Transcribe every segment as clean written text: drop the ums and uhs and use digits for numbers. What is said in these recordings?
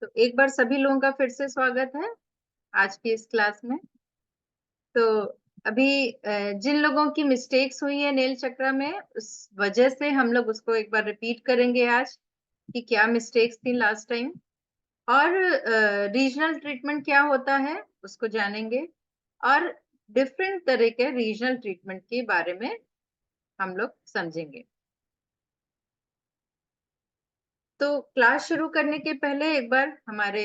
तो एक बार सभी लोगों का फिर से स्वागत है आज की इस क्लास में। तो अभी जिन लोगों की मिस्टेक्स हुई है नेल चक्र में, उस वजह से हम लोग उसको एक बार रिपीट करेंगे आज कि क्या मिस्टेक्स थी लास्ट टाइम, और रीजनल ट्रीटमेंट क्या होता है उसको जानेंगे, और डिफरेंट तरह के रीजनल ट्रीटमेंट के बारे में हम लोग समझेंगे। तो क्लास शुरू करने के पहले एक बार हमारे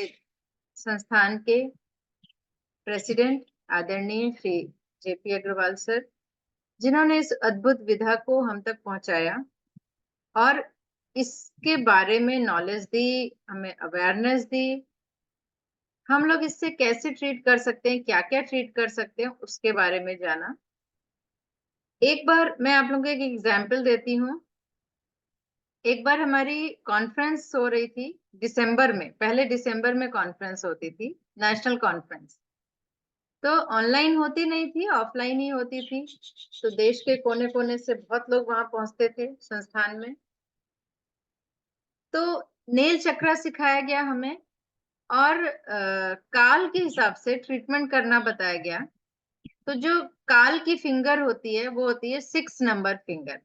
संस्थान के प्रेसिडेंट आदरणीय श्री जेपी अग्रवाल सर, जिन्होंने इस अद्भुत विधा को हम तक पहुंचाया और इसके बारे में नॉलेज दी, हमें अवेयरनेस दी, हम लोग इससे कैसे ट्रीट कर सकते हैं, क्या क्या ट्रीट कर सकते हैं उसके बारे में जाना। एक बार मैं आप लोगों को एक एग्जाम्पल देती हूँ। एक बार हमारी कॉन्फ्रेंस हो रही थी दिसंबर में, पहले दिसंबर में कॉन्फ्रेंस होती थी, नेशनल कॉन्फ्रेंस। तो ऑनलाइन होती नहीं थी, ऑफलाइन ही होती थी। तो देश के कोने कोने से बहुत लोग वहां पहुंचते थे संस्थान में। तो नेल चक्रा सिखाया गया हमें, और काल के हिसाब से ट्रीटमेंट करना बताया गया। तो जो काल की फिंगर होती है वो होती है 6 नंबर फिंगर,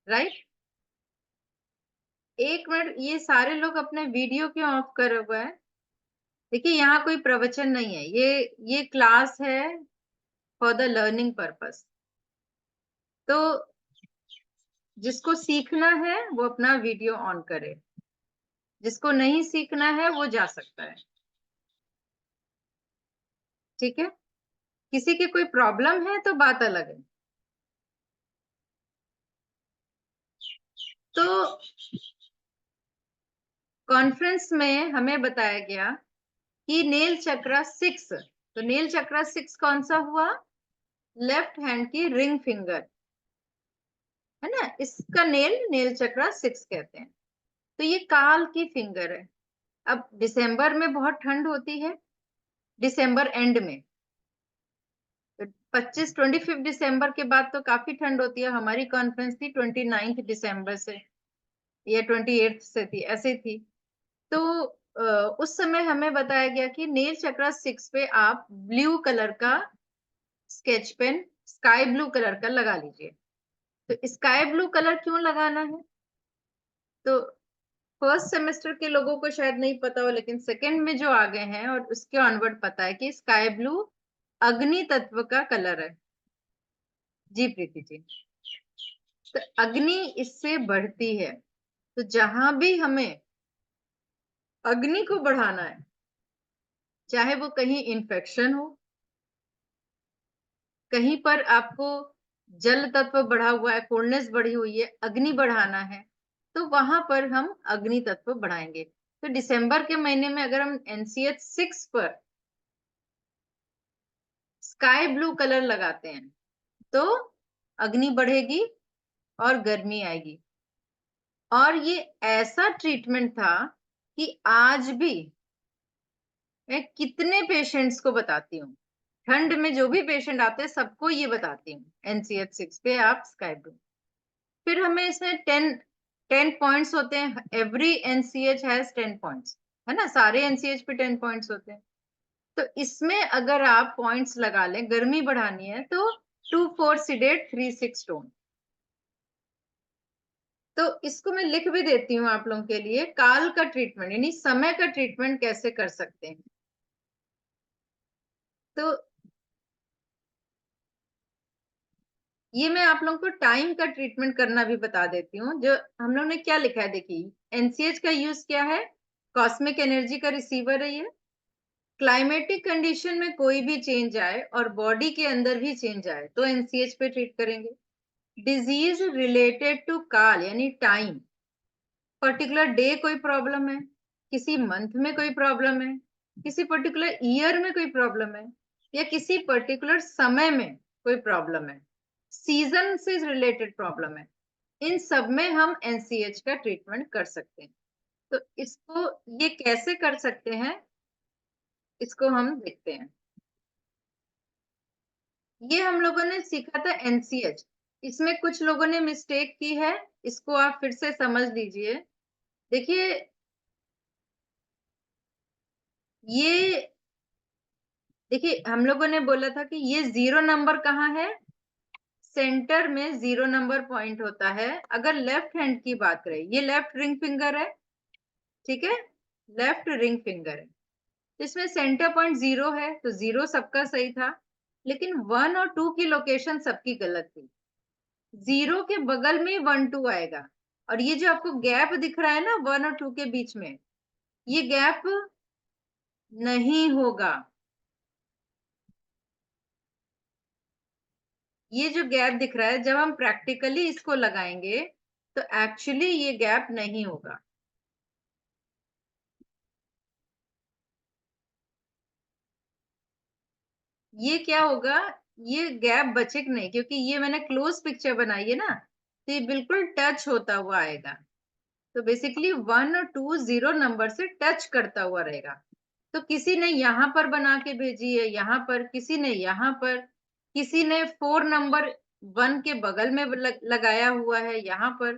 राइट। एक मिनट, ये सारे लोग अपने वीडियो क्यों ऑफ करे हुए हैं? देखिए, यहाँ कोई प्रवचन नहीं है, ये क्लास है फॉर द लर्निंग पर्पस। तो जिसको सीखना है वो अपना वीडियो ऑन करे, जिसको नहीं सीखना है वो जा सकता है। ठीक है, किसी की कोई प्रॉब्लम है तो बात अलग है। तो कॉन्फ्रेंस में हमें बताया गया कि नेल चक्रा 6, तो नेल चक्रा 6 कौन सा हुआ? लेफ्ट हैंड की रिंग फिंगर, है ना, इसका नेल चक्रा 6 कहते हैं। तो ये काल की फिंगर है। अब दिसंबर में बहुत ठंड होती है, दिसंबर एंड में। तो 25 दिसंबर के बाद तो काफी ठंड होती है। हमारी कॉन्फ्रेंस थी 29 दिसंबर से या 28 से थी, ऐसे थी। तो उस समय हमें बताया गया कि नेल चक्रा 6 पे आप ब्लू कलर का sketch pen, sky blue colour का लगा लीजिए। तो स्काई ब्लू कलर क्यों लगाना है? तो फर्स्ट सेमेस्टर के लोगों को शायद नहीं पता हो, लेकिन सेकंड में जो आ गए हैं और उसके ऑनवर्ड पता है कि स्काई ब्लू अग्नि तत्व का कलर है। जी प्रीति जी। तो अग्नि इससे बढ़ती है। तो जहां भी हमें अग्नि को बढ़ाना है, चाहे वो कहीं इन्फेक्शन हो, कहीं पर आपको जल तत्व बढ़ा हुआ है, कोल्डनेस बढ़ी हुई है, अग्नि बढ़ाना है, तो वहां पर हम अग्नि तत्व बढ़ाएंगे। तो दिसंबर के महीने में अगर हम NCH 6 पर स्काई ब्लू कलर लगाते हैं तो अग्नि बढ़ेगी और गर्मी आएगी। और ये ऐसा ट्रीटमेंट था कि आज भी मैं कितने पेशेंट्स को बताती हूँ, ठंड में जो भी पेशेंट आते हैं सबको ये बताती हूँ, NCH 6 पे आप स्काई ब्लू। फिर हमें इसमें 10 पॉइंट्स होते हैं। एवरी NCH हैज 10 पॉइंट्स, है ना, सारे NCH पे 10 पॉइंट्स होते हैं। तो इसमें अगर आप पॉइंट्स लगा लें, गर्मी बढ़ानी है तो 2 4 सिडेट 3 6 टोन। तो इसको मैं लिख भी देती हूँ आप लोगों के लिए, काल का ट्रीटमेंट यानी समय का ट्रीटमेंट कैसे कर सकते हैं। तो ये मैं आप लोगों को टाइम का ट्रीटमेंट करना भी बता देती हूँ। जो हम लोग ने क्या लिखा है, देखिए, NCH का यूज क्या है? कॉस्मिक एनर्जी का रिसीवर है ये। क्लाइमेटिक कंडीशन में कोई भी चेंज आए और बॉडी के अंदर भी चेंज आए तो NCH पे ट्रीट करेंगे। डिजीज रिलेटेड टू काल यानी टाइम, पर्टिकुलर डे कोई प्रॉब्लम है, किसी मंथ में कोई प्रॉब्लम है, किसी पर्टिकुलर ईयर में कोई प्रॉब्लम है, या किसी पर्टिकुलर समय में कोई प्रॉब्लम है, सीजन से रिलेटेड प्रॉब्लम है, इन सब में हम NCH का ट्रीटमेंट कर सकते हैं। तो इसको ये कैसे कर सकते हैं, इसको हम देखते हैं। ये हम लोगों ने सीखा था NCH। इसमें कुछ लोगों ने मिस्टेक की है, इसको आप फिर से समझ लीजिए। देखिए, ये देखिए, हम लोगों ने बोला था कि ये 0 नंबर कहाँ है? सेंटर में 0 नंबर पॉइंट होता है। अगर लेफ्ट हैंड की बात करें, ये लेफ्ट रिंग फिंगर है, ठीक है? लेफ्ट रिंग फिंगर है। इसमें सेंटर पॉइंट 0 है, तो 0 सबका सही था। लेकिन 1 और 2 की लोकेशन सबकी गलत थी। 0 के बगल में ही 1, 2 आएगा। और ये जो आपको गैप दिख रहा है ना 1 और 2 के बीच में, ये गैप नहीं होगा। ये जो गैप दिख रहा है, जब हम प्रैक्टिकली इसको लगाएंगे, तो एक्चुअली ये गैप नहीं होगा। ये क्या होगा? ये गैप बचेगा नहीं, क्योंकि ये मैंने क्लोज पिक्चर बनाई है ना, तो ये बिल्कुल टच होता हुआ आएगा। तो बेसिकली 1 और 2 0 नंबर से टच करता हुआ रहेगा। तो किसी ने यहाँ पर बना के भेजी है, यहाँ पर, किसी ने यहाँ पर, किसी ने 4 नंबर 1 के बगल में लगाया हुआ है यहाँ पर।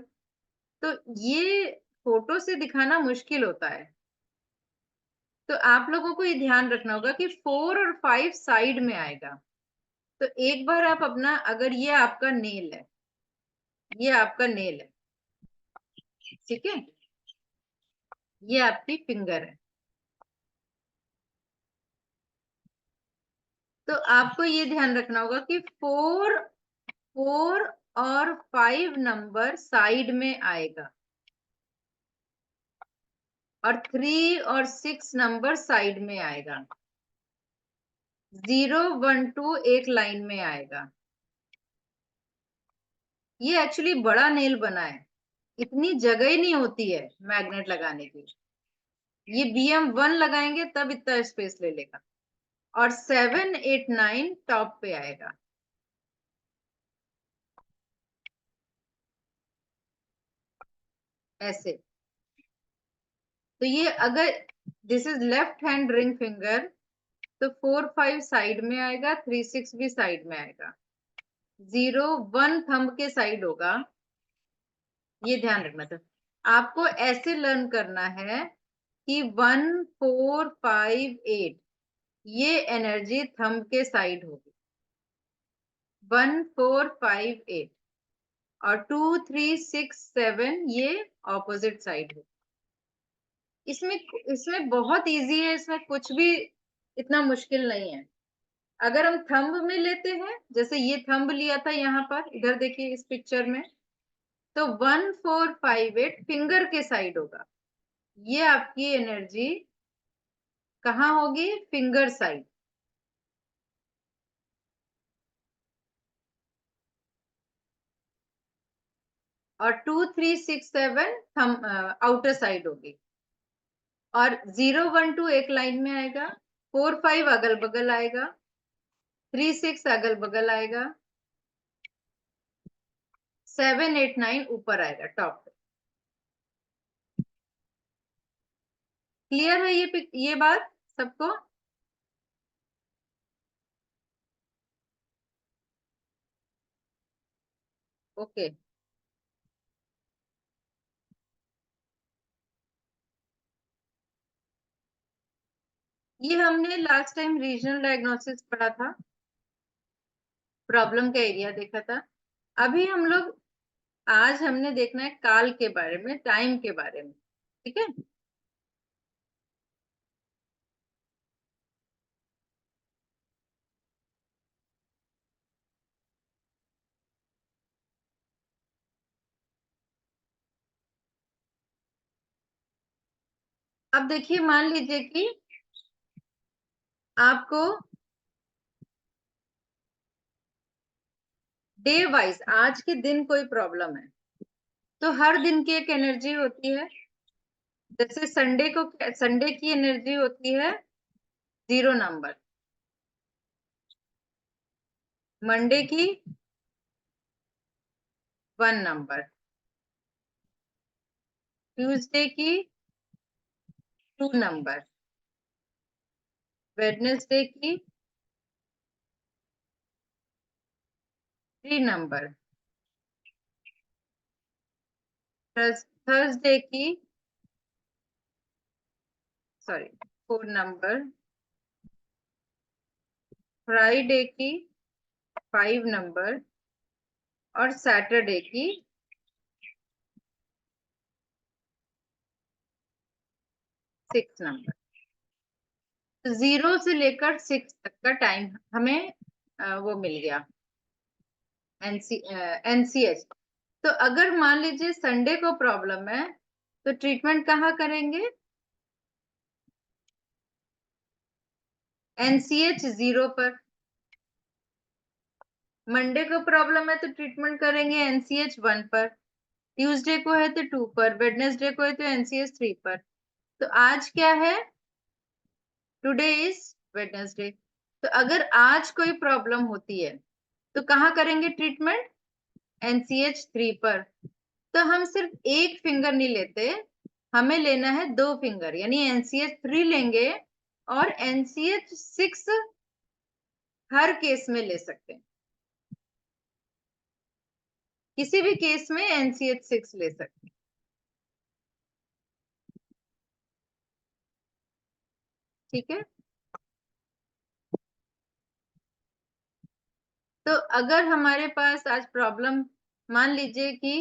तो ये फोटो से दिखाना मुश्किल होता है। तो आप लोगों को ये ध्यान रखना होगा कि 4 और 5 साइड में आएगा। तो एक बार आप अपना, अगर ये आपका नेल है, ये आपका नेल है, ठीक है? ये आपकी फिंगर है। तो आपको ये ध्यान रखना होगा कि 4 और 5 नंबर साइड में आएगा, और 3 और 6 नंबर साइड में आएगा। 0 1 2 एक लाइन में आएगा। ये एक्चुअली बड़ा नेल बना है, इतनी जगह ही नहीं होती है मैग्नेट लगाने की। ये BM1 लगाएंगे तब इतना स्पेस ले लेगा। और 7 8 9 टॉप पे आएगा। ऐसे। तो ये अगर this is left hand ring finger, तो 4 5 साइड में आएगा, 3 6 भी साइड में आएगा, 0 1 थंब के साइड होगा। ये ध्यान रखना था। आपको ऐसे लर्न करना है कि 1 4 5 8 ये एनर्जी थंब के साइड होगी। 1 4 5 8 और 2 3 6 7 ये ऑपोजिट साइड होगी। इसमें इसमें बहुत इजी है, इसमें कुछ भी इतना मुश्किल नहीं है। अगर हम थंब में लेते हैं, जैसे ये थंब लिया था यहाँ पर, इधर देखिए इस पिक्चर में, तो 1 4 5 8 फिंगर के साइड होगा। ये आपकी एनर्जी कहाँ होगी? Finger side. और 2 3 6 7 थंब आउटर साइड होगी। और 0 1 2 एक लाइन में आएगा, 4 5 अगल बगल आएगा, 3 6 अगल बगल आएगा, 7 8 9 ऊपर आएगा टॉप पे। क्लियर है ये बात सबको? ओके। ये हमने लास्ट टाइम रीजनल डायग्नोसिस पढ़ा था, प्रॉब्लम का एरिया देखा था। अभी हम लोग, आज हमने देखना है काल के बारे में, टाइम के बारे में, ठीक है? अब देखिए, मान लीजिए कि आपको डे वाइज, आज के दिन कोई प्रॉब्लम है, तो हर दिन की एक एनर्जी होती है। जैसे संडे की एनर्जी होती है 0 नंबर, मंडे की 1 नंबर, ट्यूसडे की 2 नंबर, वेडनेसडे की 3 नंबर, थर्सडे की, सॉरी, 4 नंबर, फ्राइडे की 5 नंबर और सैटरडे की 6 नंबर। तो 0 से लेकर 6 तक का टाइम हमें वो मिल गया, एनसीएच। तो अगर मान लीजिए संडे को प्रॉब्लम है तो ट्रीटमेंट कहाँ करेंगे? एनसीएच 0 पर। मंडे को प्रॉब्लम है तो ट्रीटमेंट करेंगे एनसीएच 1 पर, ट्यूसडे को है तो 2 पर, वेडनेसडे को है तो एनसीएच 3 पर। तो आज क्या है? Today is Wednesday. तो अगर आज कोई प्रॉब्लम होती है तो कहाँ करेंगे ट्रीटमेंट? एनसीएच 3 पर। तो हम सिर्फ एक फिंगर नहीं लेते, हमें लेना है 2 फिंगर, यानी एनसीएच 3 लेंगे और एनसीएच 6 हर केस में ले सकते हैं, किसी भी केस में एनसीएच 6 ले सकते हैं। ठीक है। तो अगर हमारे पास आज प्रॉब्लम, मान लीजिए कि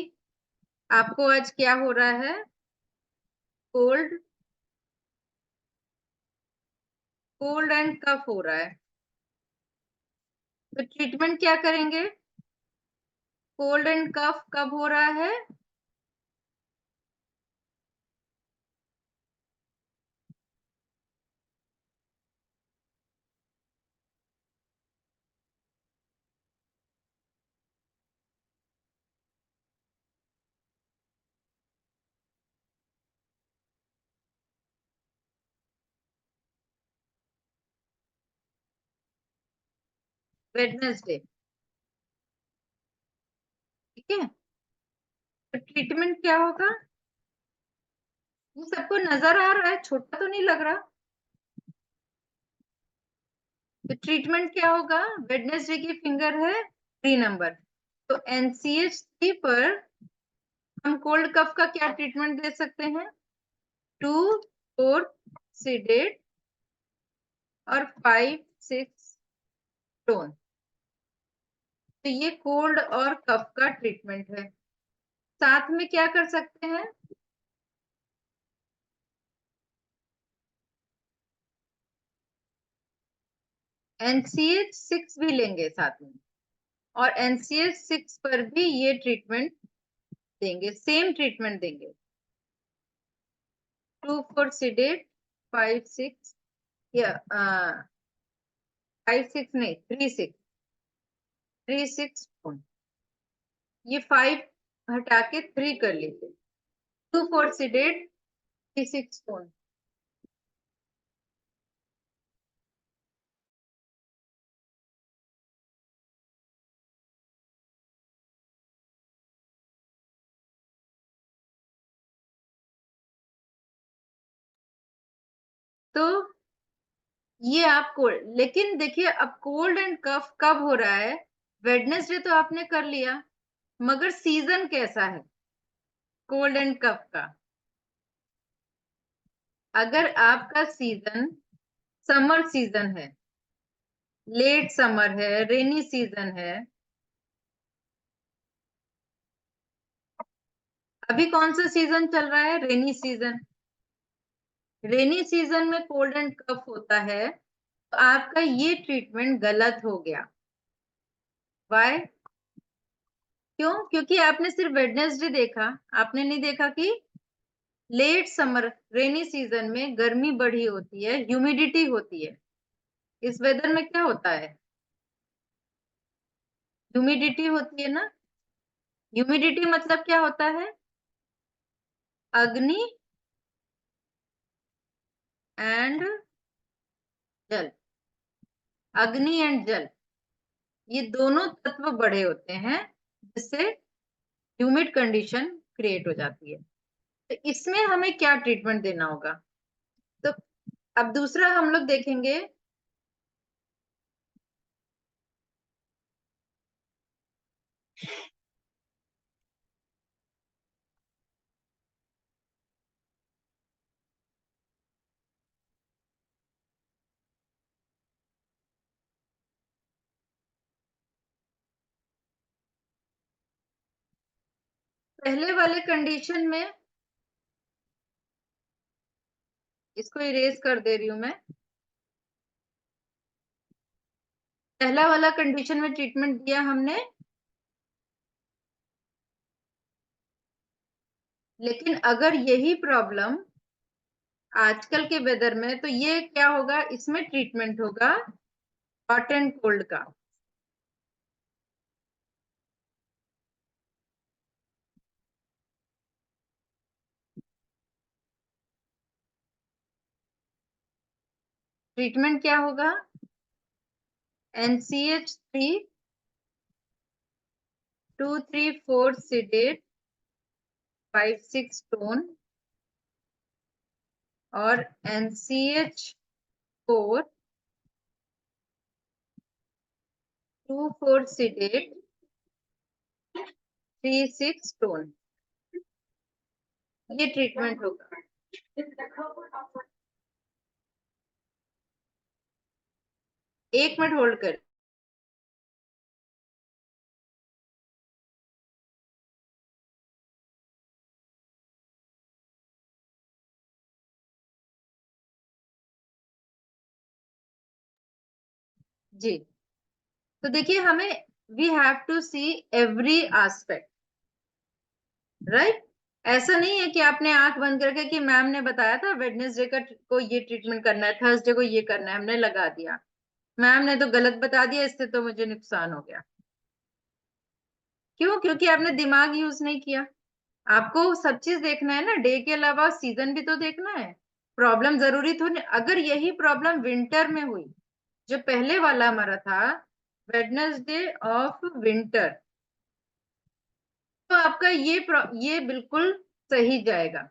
आपको आज क्या हो रहा है? कोल्ड, कोल्ड एंड कफ हो रहा है, तो ट्रीटमेंट क्या करेंगे? कोल्ड एंड कफ कब हो रहा है? वेडनेसडे। ठीक है। तो ट्रीटमेंट क्या होगा? ये सबको नजर आ रहा है? छोटा तो नहीं लग रहा? तो ट्रीटमेंट क्या होगा? वेडनेसडे की फिंगर है 3 नंबर, तो एनसीएच 3 पर हम कोल्ड कफ का क्या ट्रीटमेंट दे सकते हैं? 2 4 सीडेट और 5 6 टोन। तो ये कोल्ड और कफ का ट्रीटमेंट है। साथ में क्या कर सकते हैं? एनसीएच 6 भी लेंगे साथ में, और एनसीएच 6 पर भी ये ट्रीटमेंट देंगे, सेम ट्रीटमेंट देंगे। 2 4 सीडेट, 5 6 या 5 6 नहीं, 3 6, 3 6 टोन। ये 5 हटा के 3 कर लीजिए। 2 4 सीडेट, 3 6 टोन। तो ये आप कोल्ड, लेकिन देखिए अब कोल्ड एंड कफ कब हो रहा है? वेडनेसडे तो आपने कर लिया, मगर सीजन कैसा है कोल्ड एंड कफ का? अगर आपका सीजन समर सीजन है, लेट समर है, रेनी सीजन है, अभी कौन सा सीजन चल रहा है? Rainy season. रेनी सीजन में कोल्ड एंड कफ होता है, तो आपका ये ट्रीटमेंट गलत हो गया। वाई? क्यों? क्योंकि आपने सिर्फ वेडनेसडे देखा, आपने नहीं देखा कि लेट समर रेनी सीजन में गर्मी बढ़ी होती है, ह्यूमिडिटी होती है। इस वेदर में क्या होता है? ह्यूमिडिटी होती है ना। ह्यूमिडिटी मतलब क्या होता है? अग्नि एंड जल। अग्नि एंड जल, ये दोनों तत्व बड़े होते हैं, जिससे ह्यूमिड कंडीशन क्रिएट हो जाती है। तो इसमें हमें क्या ट्रीटमेंट देना होगा? तो अब दूसरा हम लोग देखेंगे, पहले वाले कंडीशन में, इसको इरेज कर दे रही हूं मैं, पहला वाला कंडीशन में ट्रीटमेंट दिया हमने, लेकिन अगर यही प्रॉब्लम आजकल के वेदर में, तो ये क्या होगा, इसमें ट्रीटमेंट होगा हॉट एंड कोल्ड का। ट्रीटमेंट क्या होगा, NCH3 234 सीडेट 5-6 टोन और NCH4 2-4 सीडेट 3-6 टोन, ये ट्रीटमेंट होगा। एक मिनट होल्ड कर। जी, तो देखिए हमें, we have to see every aspect, right. ऐसा नहीं है कि आपने आंख बंद करके कि मैम ने बताया था वेडनेसडे को ये ट्रीटमेंट करना है, थर्सडे को ये करना है, हमने लगा दिया, मैम ने तो गलत बता दिया, इससे तो मुझे नुकसान हो गया। क्यों? क्योंकि आपने दिमाग यूज नहीं किया। आपको सब चीज देखना है ना, डे के अलावा सीजन भी तो देखना है। प्रॉब्लम जरूरी तो नहीं, अगर यही प्रॉब्लम विंटर में हुई, जो पहले वाला हमारा था वेडनेसडे ऑफ विंटर, तो आपका ये बिल्कुल सही जाएगा।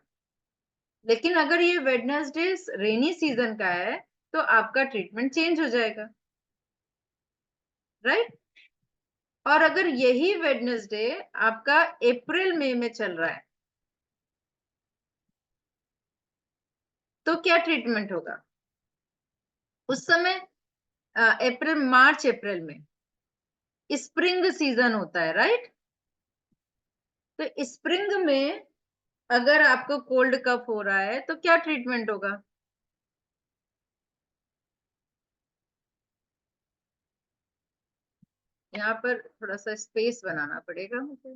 लेकिन अगर ये वेडनेसडे रेनी सीजन का है, तो आपका ट्रीटमेंट चेंज हो जाएगा, राइट। और अगर यही वेडनेसडे आपका अप्रैल मई में चल रहा है, तो क्या ट्रीटमेंट होगा उस समय? अप्रैल, मार्च अप्रैल में स्प्रिंग सीजन होता है, राइट। तो स्प्रिंग में अगर आपको कोल्ड कफ हो रहा है, तो क्या ट्रीटमेंट होगा? यहाँ पर थोड़ा सा स्पेस बनाना पड़ेगा मुझे।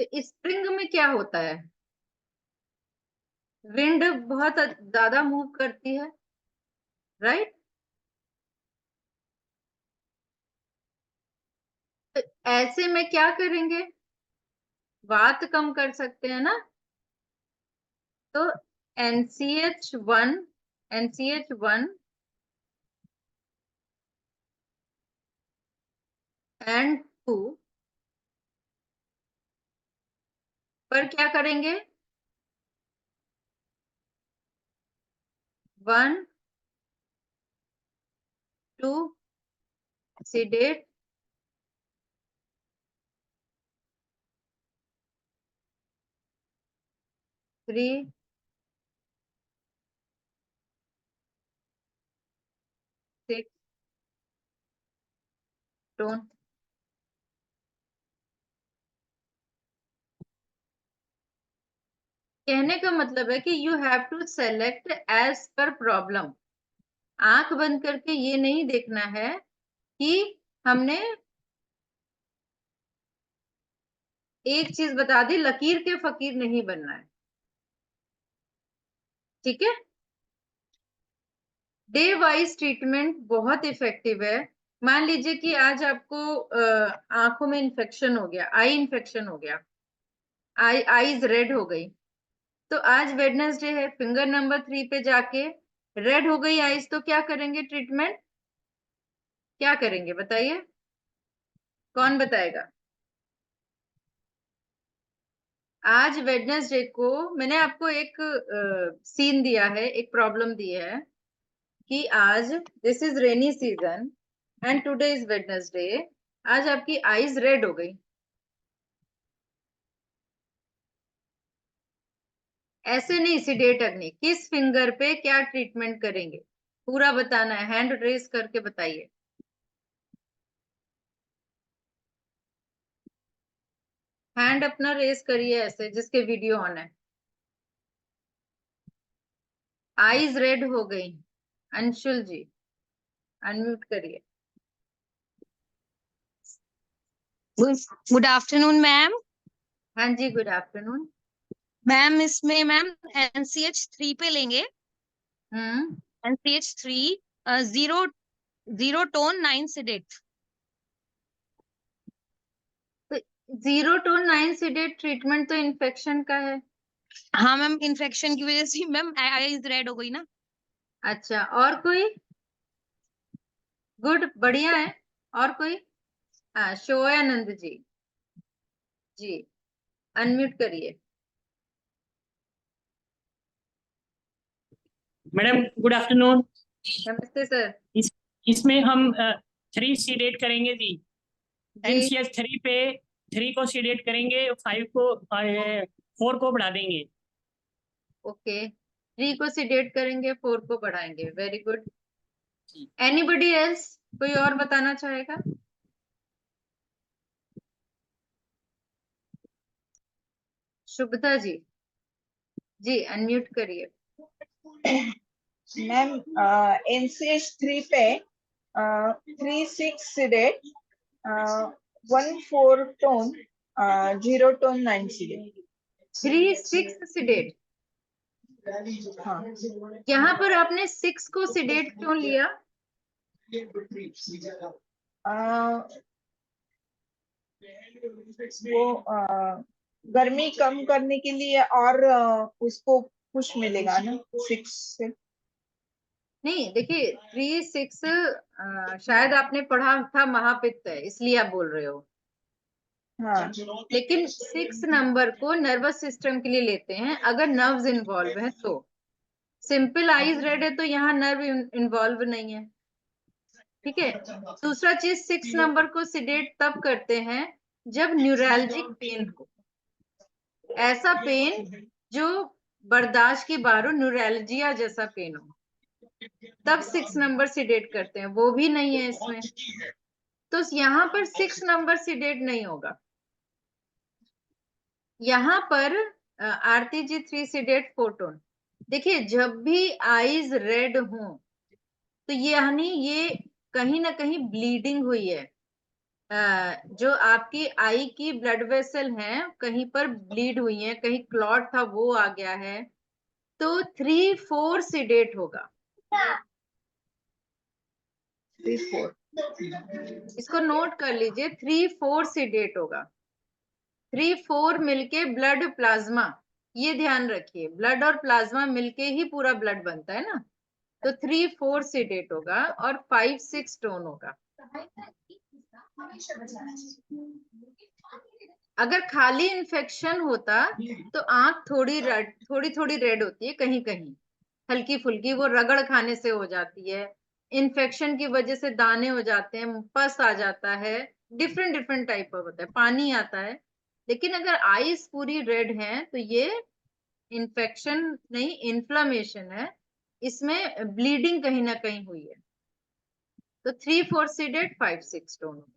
तो स्प्रिंग में क्या होता है, विंड बहुत ज्यादा मूव करती है, राइट। तो ऐसे में क्या करेंगे, वात कम कर सकते हैं ना। तो NCH1 एंड 2 पर क्या करेंगे, 1-2 सीडेट 3-6 टोन। कहने का मतलब है कि you have to select as per problem. आंख बंद करके ये नहीं देखना है कि हमने एक चीज बता दी, लकीर के फकीर नहीं बनना है, ठीक है। डे वाइज ट्रीटमेंट बहुत इफेक्टिव है। मान लीजिए कि आज आपको आंखों में इन्फेक्शन हो गया, आई इन्फेक्शन हो गया, आईज रेड हो गई, तो आज वेडनेसडे है, फिंगर नंबर 3 पे जाके रेड हो गई आईज, तो क्या करेंगे ट्रीटमेंट, क्या करेंगे बताइए? कौन बताएगा? आज वेडनेसडे को मैंने आपको एक सीन दिया है, एक प्रॉब्लम दी है कि आज this is rainy season and today is Wednesday. आज आपकी आईज रेड हो गई। ऐसे नहीं, सिडेट अग्नि किस फिंगर पे क्या ट्रीटमेंट करेंगे पूरा बताना है, हैंड रेस करके बताइए। हैंड अपना रेस करिए ऐसे जिसके वीडियो ऑन है। आईज रेड हो गई। अंशुल जी अनम्यूट करिए। Good afternoon ma'am. हाँ जी, गुड आफ्टरनून। मैम इसमें मैम NCH3 पे लेंगे। NCH3 zero zero tone 9 सिडेट। तो जीरो टू 9 सिडेट ट्रीटमेंट तो इन्फेक्शन का है। हाँ मैम, इन्फेक्शन की वजह से मैम आईज रेड हो गई ना। अच्छा, और कोई? गुड, बढ़िया है। और कोई? हाँ, शोयानंद जी, जी अनम्यूट करिए। Madam good afternoon. नमस्ते सर। इसमें हम 3 सीडेट करेंगे जी। जी NCH3 पे 3 को सीडेट करेंगे, 5 को 4 को बढ़ा देंगे। ओके, 3 को सिडेट करेंगे, 4 को बढ़ाएंगे। Very good. Anybody else? कोई और बताना चाहेगा? शुभदा जी, जी अनम्यूट करिए। मैम NCH3 पे 3-6 सिडेट, 1-4 टोन, 0 टोन 9 सिडेट। 3-6 सिडेट। हाँ, यहाँ पर आपने 6 को सिडेट क्यों लिया? वो गर्मी कम करने के लिए और उसको पुश मिलेगा ना 6 से। नहीं, देखिए 3-6 शायद आपने पढ़ा था महापित्त है इसलिए आप बोल रहे हो। हाँ, लेकिन 6 नंबर को नर्वस सिस्टम के लिए लेते हैं अगर नर्व्स इन्वॉल्व है तो। सिंपल आईज रेड है तो यहाँ नर्व इन्वॉल्व नहीं है। ठीक है। दूसरा चीज, 6 नंबर को सिडेट तब करते हैं जब न्यूरैल्जिक पेन हो, ऐसा पेन जो बर्दाश्त की बाहर हो, न्यूरैल्जिया जैसा पेन हो, तब 6 नंबर सिडेट करते हैं। वो भी नहीं है इसमें, तो यहाँ पर 6 नंबर सिडेट नहीं होगा। यहाँ पर आरती जी 3 सिडेट 4 टोन। देखिए, जब भी आईज रेड हो तो ये यानी ये कहीं ना कहीं ब्लीडिंग हुई है। जो आपकी आई की ब्लड वेसल है कहीं पर ब्लीड हुई है, कहीं क्लॉट था वो आ गया है, तो 3-4 सिडेट होगा। 3-4। इसको नोट कर लीजिए, 3-4 सिडेट होगा। 3-4 मिलके ब्लड प्लाज्मा, ये ध्यान रखिए, ब्लड और प्लाज्मा मिलके ही पूरा ब्लड बनता है ना। तो 3-4 सिडेट होगा और 5-6 टोन होगा। अगर खाली इन्फेक्शन होता तो आंख थोड़ी थोड़ी रेड होती है, कहीं कहीं हल्की फुल्की, वो रगड़ खाने से हो जाती है, इन्फेक्शन की वजह से दाने हो जाते हैं, पस आ जाता है, डिफरेंट डिफरेंट टाइप का होता है, पानी आता है। लेकिन अगर आईज पूरी रेड है तो ये इन्फेक्शन नहीं, इन्फ्लामेशन है, इसमें ब्लीडिंग कहीं ना कहीं हुई है। तो 3-4 सीडेड 5-6 टोन होगा।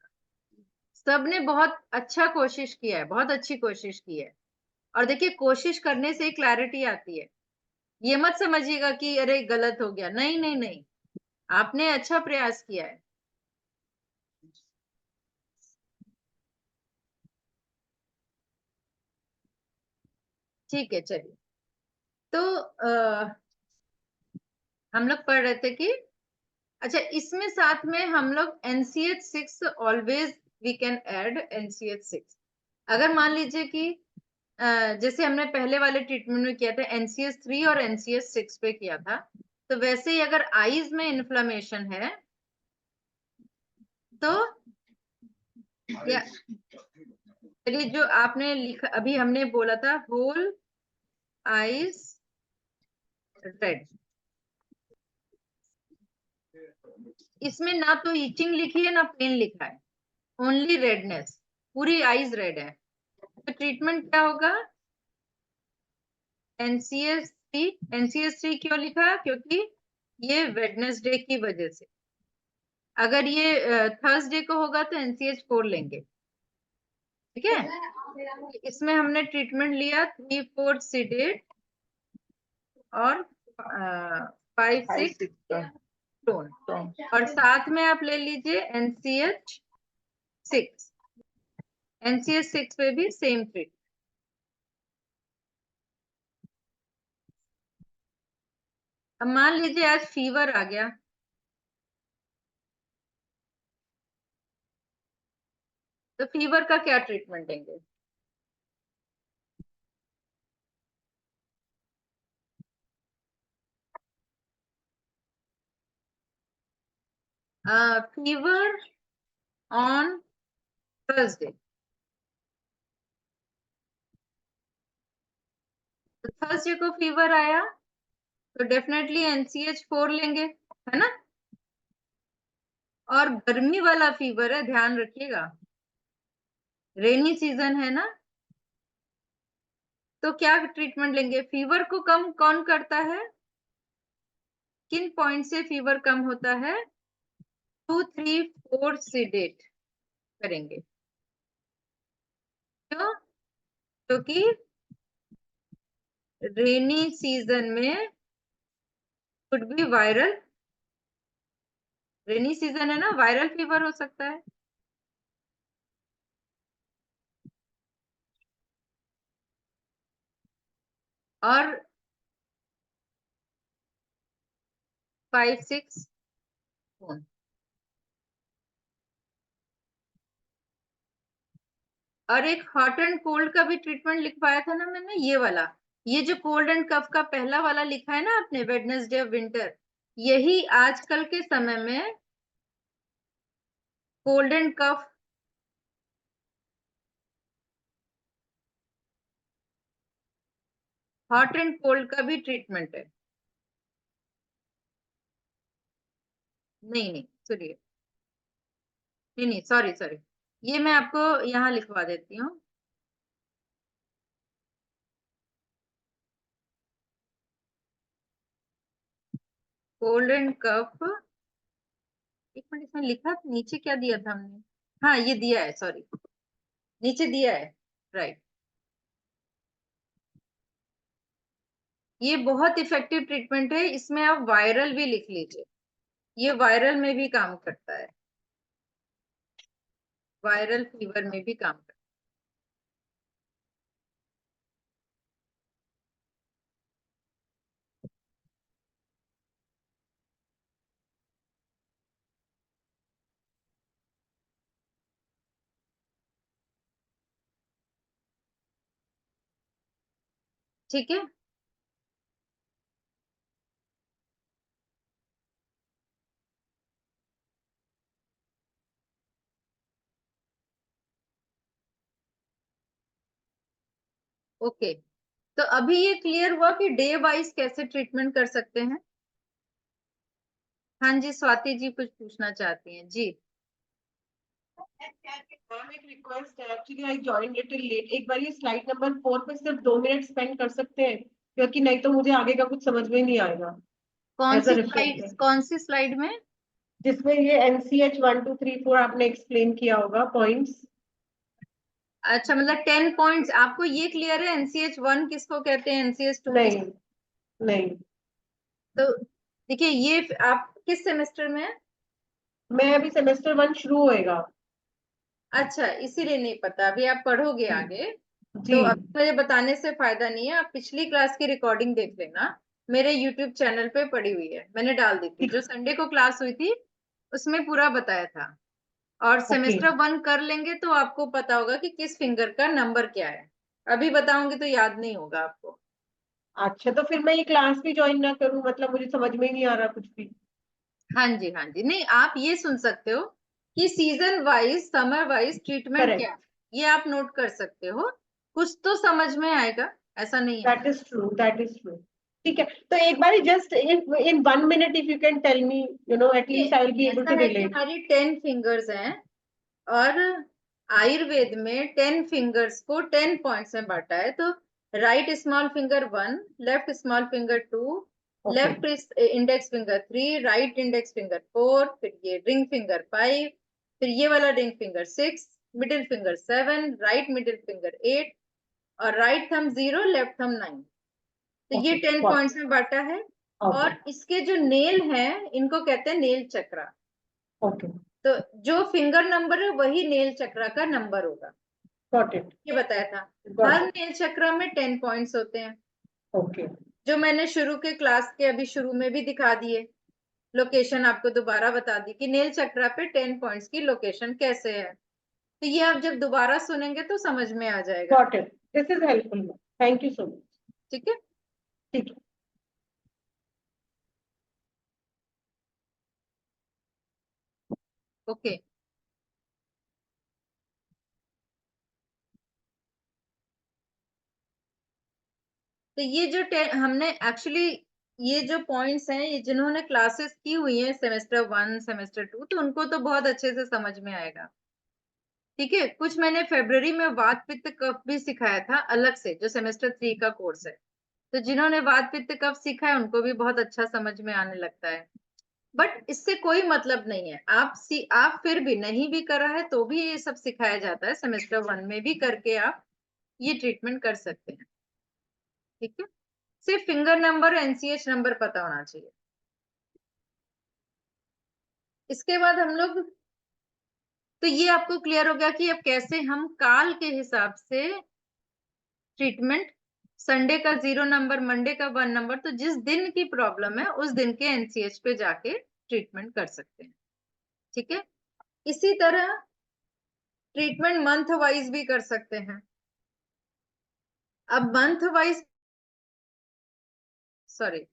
सबने बहुत अच्छा कोशिश किया है, बहुत अच्छी कोशिश की है। और देखिए, कोशिश करने से क्लैरिटी आती है। ये मत समझिएगा कि अरे गलत हो गया, नहीं नहीं नहीं, आपने अच्छा प्रयास किया है। ठीक है, चलिए। तो हम लोग पढ़ रहे थे कि अच्छा, इसमें साथ में हम लोग NCH6 always we can add NCH6। अगर मान लीजिए कि जैसे हमने पहले वाले ट्रीटमेंट में किया था NCH3 और NCH6 पे किया था, तो वैसे ही अगर आईज में इन्फ्लेमेशन है तो या चलिए, जो आपने लिखा अभी हमने बोला था होल आइज रेड, इसमें ना तो इचिंग लिखी है ना पेन लिखा है, ओनली रेडनेस, पूरी आइज रेड है। तो ट्रीटमेंट क्या होगा? NCS3। NCS3 क्यों लिखा? क्योंकि ये वेडनेसडे की वजह से। अगर ये थर्सडे को होगा तो NCH4 लेंगे, ठीक है। इसमें हमने ट्रीटमेंट लिया 3-4 सीडेट और 5-6 टोन, और साथ में आप ले लीजिए NCH6। NCH6 पे भी सेम ट्रीट। अब मान लीजिए आज फीवर आ गया, तो फीवर का क्या ट्रीटमेंट देंगे? फीवर ऑन थर्सडे, तो थर्सडे को फीवर आया तो डेफिनेटली NCH4 लेंगे, है ना। और गर्मी वाला फीवर है, ध्यान रखिएगा, रेनी सीजन है ना, तो क्या ट्रीटमेंट लेंगे? फीवर को कम कौन करता है? किन पॉइंट से फीवर कम होता है? 2-3-4 सीडेट करेंगे। क्यों? क्योंकि रेनी सीजन में could be viral, rainy season है ना, वायरल फीवर हो सकता है। और 5-6 टोन। और एक हॉट एंड कोल्ड का भी ट्रीटमेंट लिखवाया था ना मैंने, ये वाला, ये जो कोल्ड एंड कफ का पहला वाला लिखा है ना आपने, वेडनेसडे ऑफ विंटर, यही आजकल के समय में cold and cough, hot and cold का भी ट्रीटमेंट है। नहीं नहीं, सुनिए, नहीं नहीं, सॉरी सॉरी, ये मैं आपको यहाँ लिखवा देती हूँ। कोल्ड एंड कफ, एक मिनट, इसमें लिखा नीचे क्या दिया था हमने? हाँ, ये दिया है, सॉरी, नीचे दिया है, राइट। ये बहुत इफेक्टिव ट्रीटमेंट है, इसमें आप वायरल भी लिख लीजिए, ये वायरल में भी काम करता है, वायरल फीवर में भी काम करता है, ठीक है। ओके, तो अभी ये क्लियर हुआ कि डे वाइज कैसे ट्रीटमेंट कर सकते हैं। हाँ जी, स्वाति जी कुछ पूछना चाहती हैं जी। मैम एक रिक्वेस्ट है, actually I join little late, एक बार ये स्लाइड नंबर 4 पे सिर्फ 2 मिनट स्पेंड कर सकते हैं, क्योंकि नहीं तो मुझे आगे का कुछ समझ में नहीं आएगा। कौन As a सी reference स्लाइड, है। कौन सी स्लाइड में? जिसमें ये NCH 1 2 3 4 आपने एक्सप्लेन किया होगा पॉइंट्स। अच्छा, मतलब 10 पॉइंट्स आपको ये क्लियर है NCH1 किसको कहते हैं, NCH2 नहीं नहीं, तो देखिए, ये आप किस सेमेस्टर में है? मैं अभी सेमेस्टर 1 शुरू होएगा। अच्छा, इसीलिए नहीं पता, अभी आप पढ़ोगे जी आगे, जी। तो अब मुझे बताने से फायदा नहीं है, आप पिछली क्लास की रिकॉर्डिंग देख लेना, मेरे YouTube चैनल पे पड़ी हुई है, मैंने डाल दी थी, जो संडे को क्लास हुई थी उसमें पूरा बताया था। और ओके, सेमेस्टर 1 कर लेंगे तो आपको पता होगा कि किस फिंगर का नंबर क्या है, अभी बताऊंगी तो याद नहीं होगा आपको। अच्छा तो फिर मैं ये क्लास भी ज्वाइन ना करूं, मतलब मुझे समझ में ही नहीं आ रहा कुछ भी। हाँ जी, हाँ जी, नहीं, आप ये सुन सकते हो कि season wise, summer wise treatment Correct. क्या है, ये आप नोट कर सकते हो, कुछ तो समझ में आएगा, ऐसा नहीं है। That is true. That is true. ठीक है, तो एक बार just in 1 minute if you can tell me, at least I will be able ऐसा to है कि relate. हमारी 10 फिंगर्स हैं और आयुर्वेद में 10 फिंगर्स को 10 पॉइंट्स में बांटा है। तो right small finger 1, left small finger 2, left index finger 3, right index finger 4, फिर ये रिंग फिंगर 5, फिर ये वाला ring finger 6, middle finger 7, right middle finger 8 और राइट थंब 0, लेफ्ट थंब 9। तो ये 10 पॉइंट्स में बांटा है। और इसके जो नेल हैं इनको कहते हैं नेल चक्रा। Okay. तो जो फिंगर नंबर है वही नेल चक्रा का नंबर होगा। Got it. ये बताया था। Got her it. नेल चक्र में 10 पॉइंट्स होते हैं, Okay. जो मैंने शुरू के क्लास के अभी शुरू में भी दिखा दिए। लोकेशन आपको दोबारा बता दी कि नेल चक्र पे 10 पॉइंट्स की लोकेशन कैसे है। तो ये आप जब दोबारा सुनेंगे तो समझ में आ जाएगा। Got it. This is helpful. Thank you so much. ठीक है। ठीक है। ओके। तो ये जो हमने एक्चुअली ये जो पॉइंट्स हैं, ये जिन्होंने क्लासेस की हुई हैं सेमेस्टर 1 सेमेस्टर 2, तो उनको तो बहुत अच्छे से समझ में आएगा। ठीक है। कुछ मैंने फरवरी में वात पित्त कफ भी सिखाया था अलग से, जो सेमेस्टर 3 का कोर्स है। तो जिन्होंने वात पित्त कफ सीखा है उनको भी बहुत अच्छा समझ में आने लगता है। बट इससे कोई मतलब नहीं है, आप फिर भी नहीं भी करा है तो भी ये सब सिखाया जाता है, सेमेस्टर 1 में भी करके आप ये ट्रीटमेंट कर सकते हैं। ठीक है। सिर्फ फिंगर नंबर और एनसीएच नंबर पता होना चाहिए। इसके बाद हम लोग, तो ये आपको क्लियर हो गया कि अब कैसे हम काल के हिसाब से ट्रीटमेंट, संडे का 0 नंबर, मंडे का 1 नंबर, तो जिस दिन की प्रॉब्लम है उस दिन के एनसीएच पे जाके ट्रीटमेंट कर सकते हैं। ठीक है। इसी तरह ट्रीटमेंट मंथ वाइज भी कर सकते हैं। अब month wise, sorry,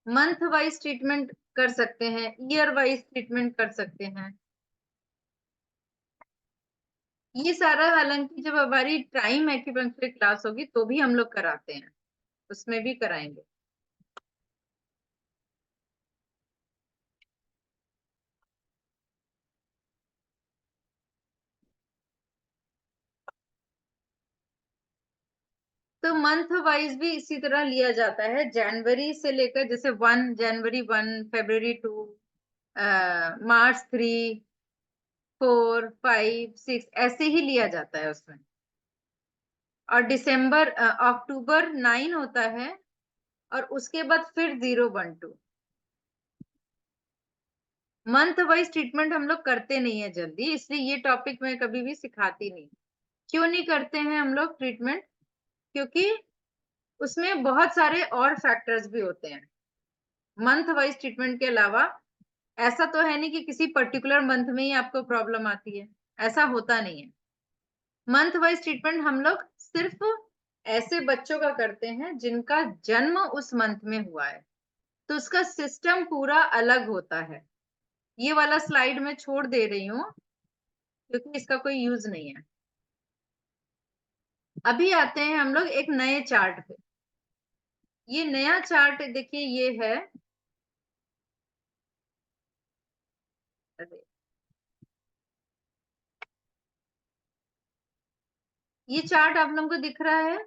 month wise treatment कर सकते हैं, ईयर वाइज ट्रीटमेंट कर सकते हैं। ये सारा हालांकि जब हमारी टाइम एक्यूपंक्चर क्लास होगी तो भी हम लोग कराते हैं, उसमें भी कराएंगे। तो मंथ वाइज भी इसी तरह लिया जाता है, जनवरी से लेकर, जैसे 1 जनवरी 1, फरवरी 2, मार्च 3, 4, 5, 6 ऐसे ही लिया जाता है उसमें। और दिसंबर अक्टूबर 9 होता है और उसके बाद फिर 0, 1, 2। मंथ वाइज ट्रीटमेंट हम लोग करते नहीं है जल्दी, इसलिए ये टॉपिक मैं कभी भी सिखाती नहीं। क्यों नहीं करते हैं हम लोग ट्रीटमेंट? क्योंकि उसमें बहुत सारे और फैक्टर्स भी होते हैं मंथ वाइज ट्रीटमेंट के अलावा। ऐसा तो है नहीं कि किसी पर्टिकुलर मंथ में ही आपको प्रॉब्लम आती है, ऐसा होता नहीं है। मंथ वाइज ट्रीटमेंट हम लोग सिर्फ ऐसे बच्चों का करते हैं जिनका जन्म उस मंथ में हुआ है, तो उसका सिस्टम पूरा अलग होता है। ये वाला स्लाइड मैं छोड़ दे रही हूँ क्योंकि इसका कोई यूज नहीं है। अभी आते हैं हम लोग एक नए चार्ट पे। ये नया चार्ट देखिए, ये है, अरे ये चार्ट आप लोगों को दिख रहा है?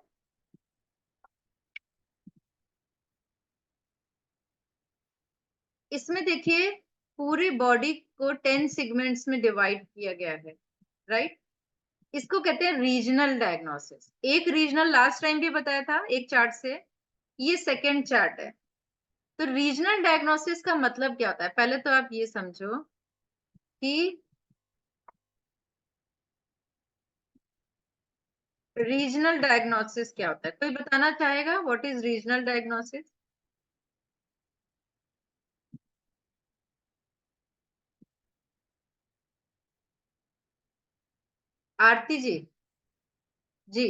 इसमें देखिए पूरी बॉडी को 10 सेगमेंट्स में डिवाइड किया गया है, राइट। इसको कहते हैं रीजनल डायग्नोसिस। एक रीजनल लास्ट टाइम भी बताया था एक चार्ट से, ये सेकेंड चार्ट है। तो रीजनल डायग्नोसिस का मतलब क्या होता है, पहले तो आप ये समझो कि रीजनल डायग्नोसिस क्या होता है। कोई बताना चाहेगा what is regional diagnosis? Aarti ji, जी।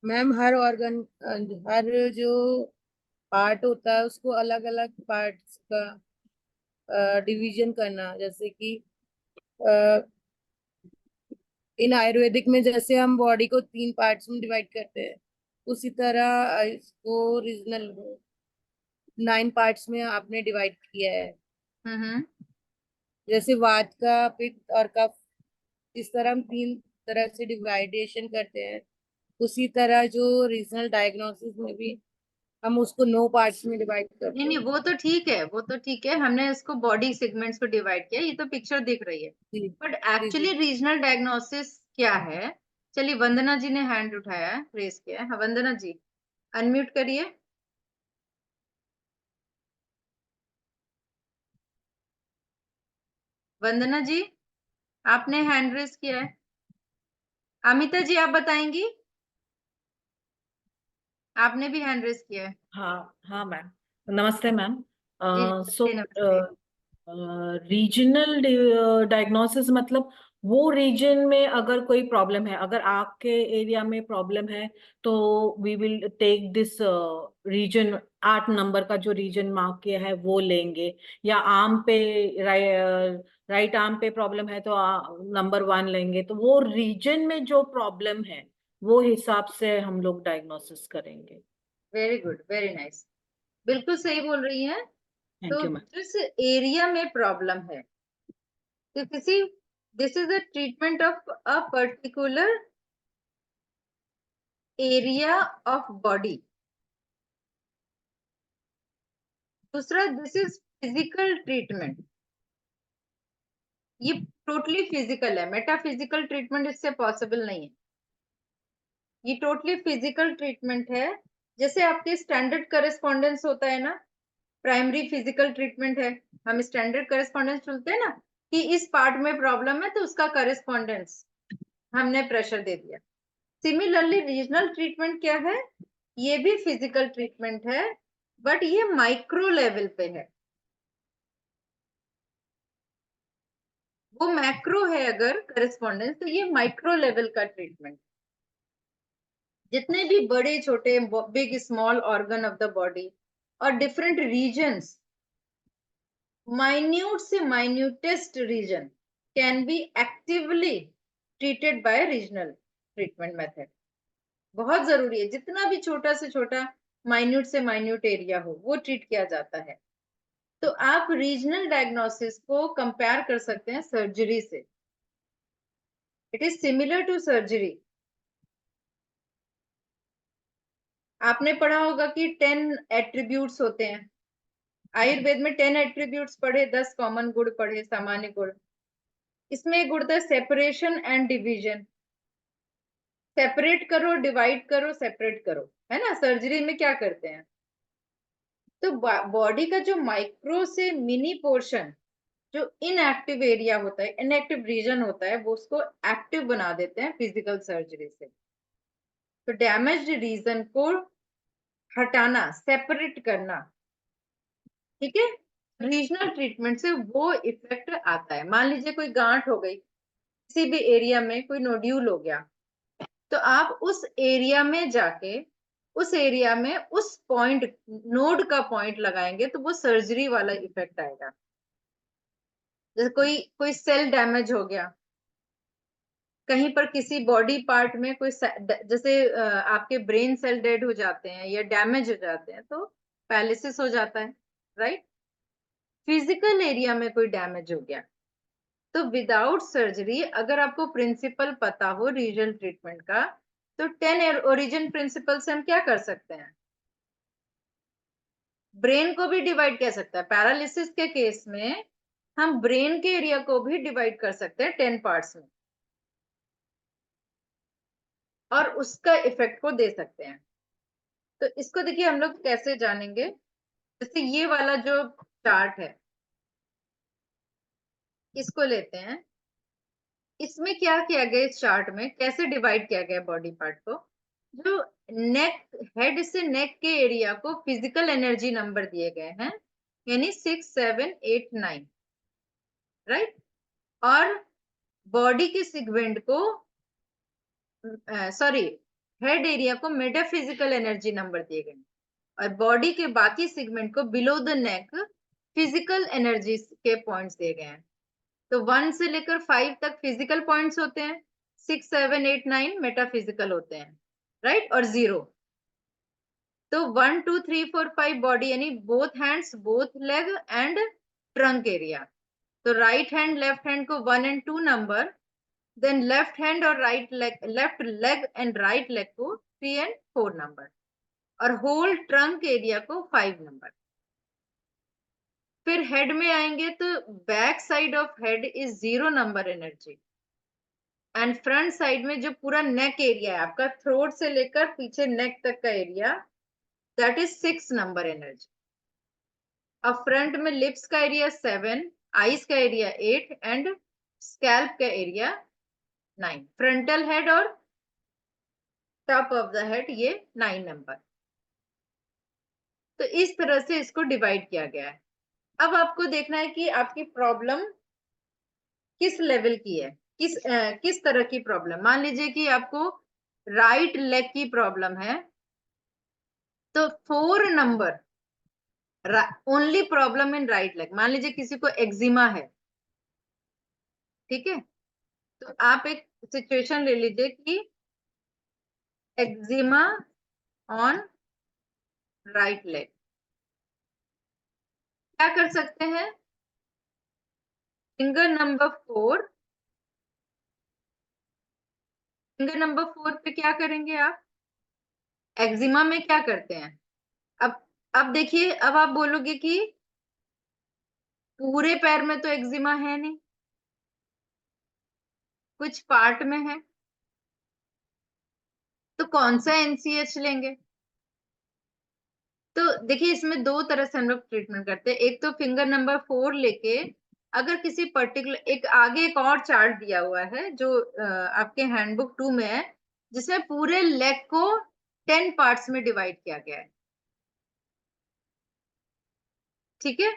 मैम हर ऑर्गन, हर जो पार्ट होता है उसको अलग अलग पार्ट्स का डिवीजन करना, जैसे कि अ, इन आयुर्वेदिक में जैसे हम बॉडी को 3 पार्ट्स में डिवाइड करते हैं, उसी तरह इसको रीजनल 9 पार्ट्स में आपने डिवाइड किया है। हम्म। जैसे वात का, पित्त और कफ, इस तरह हम 3 तरह से डिवाइडेशन करते हैं, उसी तरह जो रीजनल डायग्नोसिस में भी हम उसको 9 पार्ट्स में डिवाइड करते नहीं नहीं, हैं। वो तो ठीक है, वो तो ठीक है, हमने इसको बॉडी सेगमेंट्स को डिवाइड किया, ये तो पिक्चर दिख रही है। जी बट जी एक्चुअली जी। रीजनल डायग्नोसिस क्या है? चलिए, वंदना जी ने हैंड उठाया है, रेस किया है। हाँ, वंदना जी अनम्यूट करिए। वंदना जी, आपने हैंड रेस किया है। अमिता जी, आप बताएंगी? आपने भी हैंड रेस किया है। हाँ हाँ मैम, नमस्ते मैम। जी सो नमस्ते, नमस्ते। रीजनल डायग्नोसिस मतलब वो रीजन में अगर कोई प्रॉब्लम है, अगर आपके एरिया में प्रॉब्लम है तो we will take this region, 8 number का जो रीजन मार्क किया है वो लेंगे। या आर्म पे, राइट आर्म पे प्रॉब्लम है तो नंबर 1 लेंगे। तो वो रीजन में जो प्रॉब्लम है वो हिसाब से हम लोग डायग्नोसिस करेंगे। वेरी गुड, वेरी नाइस, बिल्कुल सही बोल रही हैं। थैंक तो यू मैम। जिस एरिया में प्रॉब्लम है, तो किसी, this is the treatment of a particular area of body. दूसरा, दिस इज फिजिकल ट्रीटमेंट, ये टोटली फिजिकल है, मेटाफिजिकल ट्रीटमेंट इससे पॉसिबल नहीं है। ये टोटली फिजिकल ट्रीटमेंट है। जैसे आपके स्टैंडर्ड करेस्पॉन्डेंस होता है ना, प्राइमरी फिजिकल ट्रीटमेंट है, हम स्टैंडर्ड करेस्पॉन्डेंस चुनते हैं ना, कि इस पार्ट में प्रॉब्लम है तो उसका करेस्पॉन्डेंस हमने प्रेशर दे दिया। सिमिलरली रीजनल ट्रीटमेंट क्या है? ये भी फिजिकल ट्रीटमेंट है, बट ये माइक्रो लेवल पे है। वो मैक्रो है अगर करेस्पॉन्डेंस, तो ये माइक्रो लेवल का ट्रीटमेंट। जितने भी बड़े छोटे, big small organ of the body और डिफरेंट रीजन्स, माइन्यूट से minutest region can be actively treated by regional treatment method. बहुत जरूरी है, जितना भी छोटा से छोटा, माइन्यूट से माइन्यूट एरिया हो, वो ट्रीट किया जाता है। तो आप रीजनल डायग्नोसिस को कंपेयर कर सकते हैं सर्जरी से। It is similar to surgery. आपने पढ़ा होगा कि 10 एट्रीब्यूट्स होते हैं। आयुर्वेद में 10 एट्रीब्यूट्स पढ़े, 10 कॉमन गुण पढ़े, सामान्य गुण। इसमें एक गुण था सेपरेशन एंड डिवीजन। सेपरेट करो, डिवाइड करो, सेपरेट करो, है ना? सर्जरी में क्या करते हैं? तो बॉडी का जो माइक्रो से मिनी पोर्शन, जो इनएक्टिव एरिया होता है, इनएक्टिव रीजन होता है, वो उसको एक्टिव बना देते हैं फिजिकल सर्जरी से। तो डैमेज्ड रीजन को हटाना, सेपरेट करना, ठीक है, रीजनल ट्रीटमेंट से वो इफेक्ट आता है। मान लीजिए कोई गांठ हो गई, किसी भी एरिया में कोई नोड्यूल हो गया, तो आप उस एरिया में जाके, उस एरिया में उस पॉइंट, नोड का पॉइंट लगाएंगे तो वो सर्जरी वाला इफेक्ट आएगा। जैसे कोई कोई सेल डैमेज हो गया कहीं पर, किसी बॉडी पार्ट में कोई जैसे आपके ब्रेन सेल डेड हो जाते हैं या डैमेज हो जाते हैं तो पैलिसिस हो जाता है, राइट? फिजिकल एरिया में कोई डैमेज हो गया तो विदाउट सर्जरी, अगर आपको प्रिंसिपल पता हो रीजनल ट्रीटमेंट का, तो 10 ओरिजिन प्रिंसिपल से हम क्या कर सकते हैं? ब्रेन को भी डिवाइड कर सकता है। पैरालिसिस के केस में हम ब्रेन के एरिया को भी डिवाइड कर सकते हैं 10 पार्ट्स में, और उसका इफेक्ट को दे सकते हैं। तो इसको देखिए हम लोग कैसे जानेंगे? जैसे ये वाला जो चार्ट है, इसको लेते हैं। इसमें क्या किया गया, इस चार्ट में कैसे डिवाइड किया गया बॉडी पार्ट को? जो नेक, हेड से नेक के एरिया को फिजिकल एनर्जी नंबर दिए गए हैं, यानी 6, 7, 8, 9, राइट? और बॉडी के सेगमेंट को, सॉरी, हेड एरिया को मेटाफिजिकल एनर्जी नंबर दिए गए और बॉडी के बाकी सेगमेंट को below the neck physical energy के पॉइंट्स दिए गए हैं। तो 1 से लेकर 5 तक फिजिकल पॉइंट्स होते हैं, 6, 7, 8, 9 मेटाफिजिकल होते हैं, राइट, और 0। तो 1, 2, 3, 4, 5 बॉडी यानी both hands, both leg and trunk area. तो राइट हैंड लेफ्ट हैंड को 1 and 2 number, then left hand और right leg, left leg and right leg को 3 and 4 नंबर, और होल ट्रंक एरिया को 5 नंबर। फिर हेड में आएंगे तो back side of head is 0 number energy, and front side में जो पूरा नेक एरिया है आपका, थ्रोट से लेकर पीछे नेक तक का area, that is 6 number energy. अब फ्रंट में लिप्स का एरिया 7, आईज का एरिया 8 एंड स्कैल्प का एरिया 9। फ्रंटल हेड और टॉप ऑफ द हेड ये 9 नंबर। तो इस तरह से इसको डिवाइड किया गया है। अब आपको देखना है कि आपकी प्रॉब्लम किस लेवल की है, किस तरह की प्रॉब्लम। मान लीजिए कि आपको राइट लेग की प्रॉब्लम है, तो 4 number only problem in right leg. मान लीजिए किसी को एक्जिमा है, ठीक है, तो आप एक सिचुएशन ले लीजिए कि एक्जिमा ऑन राइट लेग। क्या कर सकते हैं, फिंगर नंबर 4 पे क्या करेंगे आप, एक्जिमा में क्या करते हैं। अब देखिए, अब आप बोलोगे कि पूरे पैर में तो एक्जिमा है नहीं, कुछ पार्ट में है, तो कौन सा एनसीएच लेंगे। तो देखिए, इसमें 2 तरह से हम लोग ट्रीटमेंट करते हैं। एक तो फिंगर नंबर 4 लेके, अगर किसी पर्टिकुलर, एक आगे एक और चार्ट दिया हुआ है जो आपके हैंडबुक 2 में है, जिसमें पूरे लेग को 10 पार्ट्स में डिवाइड किया गया है, ठीक है।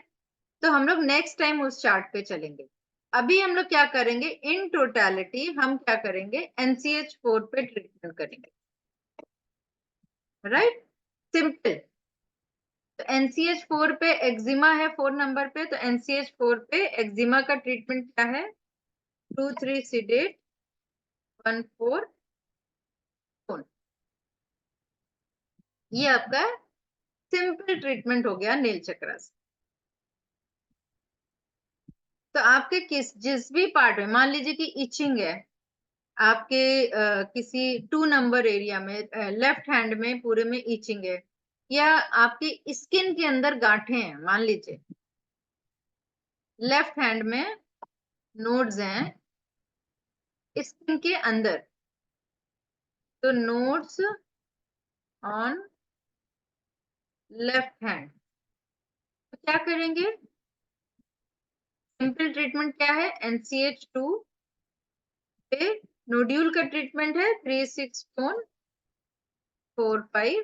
तो हम लोग नेक्स्ट टाइम उस चार्ट पे चलेंगे। अभी हम लोग क्या करेंगे, इन टोटलिटी हम क्या करेंगे, NCH4 पे ट्रीटमेंट करेंगे, राइट, सिंपल। तो NCH4 पे एक्जिमा है 4 नंबर पे, तो NCH4 पे एक्जिमा का ट्रीटमेंट क्या है, 2, 3 सीडेट, 1, 4 टोन। ये आपका सिंपल ट्रीटमेंट हो गया नील चक्र से। तो आपके जिस भी पार्ट में, मान लीजिए कि इचिंग है आपके किसी 2 नंबर एरिया में, लेफ्ट हैंड में पूरे में इचिंग है, या आपकी स्किन के अंदर गांठें हैं, मान लीजिए लेफ्ट हैंड में नोड्स हैं स्किन के अंदर, तो नोड्स ऑन लेफ्ट हैंड, तो क्या करेंगे, सिंपल ट्रीटमेंट क्या है, NCH2 पे नोड्यूल का ट्रीटमेंट है 3, 6 टोन, 4, 5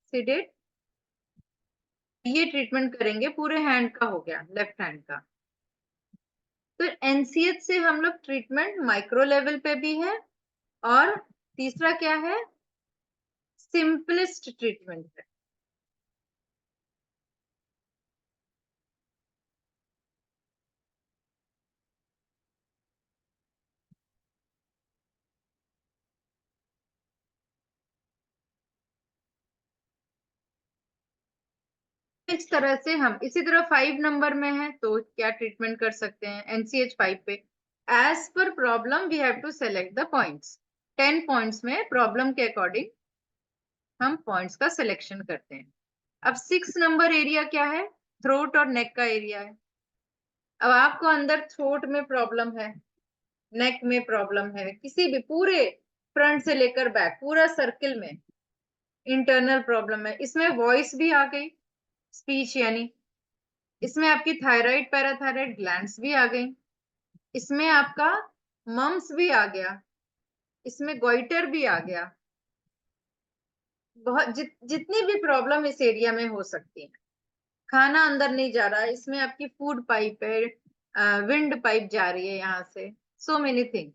सीडेट। ये ट्रीटमेंट करेंगे, पूरे हैंड का हो गया, लेफ्ट हैंड का। तो NCH से हम लोग ट्रीटमेंट माइक्रो लेवल पे भी है, और तीसरा क्या है, सिंपलेस्ट ट्रीटमेंट है। इस तरह से हम, इसी तरह 5 नंबर में है तो क्या ट्रीटमेंट कर सकते हैं, NCH5 पे as per problem we have to select the points. 10 points में प्रॉब्लम के अकॉर्डिंग हम पॉइंट्स का सिलेक्शन करते हैं। अब 6 नंबर एरिया क्या है, थ्रोट और नेक का एरिया है। अब आपको अंदर थ्रोट में प्रॉब्लम है, नेक में प्रॉब्लम है, किसी भी पूरे फ्रंट से लेकर बैक पूरा सर्किल में इंटरनल प्रॉब्लम है, इसमें वॉइस भी आ गई, स्पीच यानी, इसमें आपकी थायराइड पैराथायराइड ग्लैंड्स भी आ गई, इसमें आपका मम्स भी आ गया, इसमें गोइटर भी आ गया, बहुत जितनी भी प्रॉब्लम इस एरिया में हो सकती है। खाना अंदर नहीं जा रहा, इसमें आपकी फूड पाइप है, विंड पाइप जा रही है यहाँ से, सो मेनी थिंग।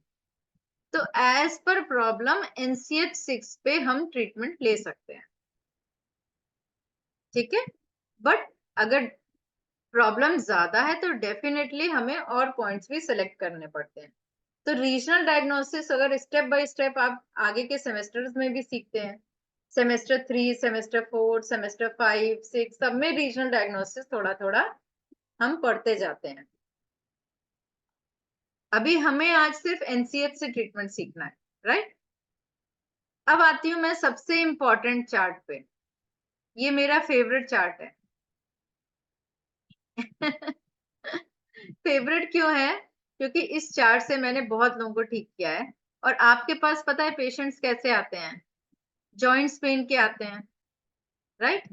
तो एज पर प्रॉब्लम NCH 6 पे हम ट्रीटमेंट ले सकते हैं, ठीक है। बट अगर प्रॉब्लम ज्यादा है तो डेफिनेटली हमें और पॉइंट्स भी सिलेक्ट करने पड़ते हैं। तो रीजनल डायग्नोसिस अगर स्टेप बाय स्टेप आप आगे के सेमेस्टर्स में भी सीखते हैं, सेमेस्टर 3, सेमेस्टर 4, सेमेस्टर 5, 6 सब में रीजनल डायग्नोसिस थोड़ा थोड़ा हम पढ़ते जाते हैं। अभी हमें आज सिर्फ NCH से ट्रीटमेंट सीखना है, राइट। अब आती हूँ मैं सबसे इंपॉर्टेंट चार्ट पे। ये मेरा फेवरेट चार्ट है। फेवरेट क्यों है? क्योंकि इस चार्ट से मैंने बहुत लोगों को ठीक किया है। और आपके पास पता है पेशेंट्स कैसे आते हैं? जॉइंट्स पेन के आते हैं, राइट।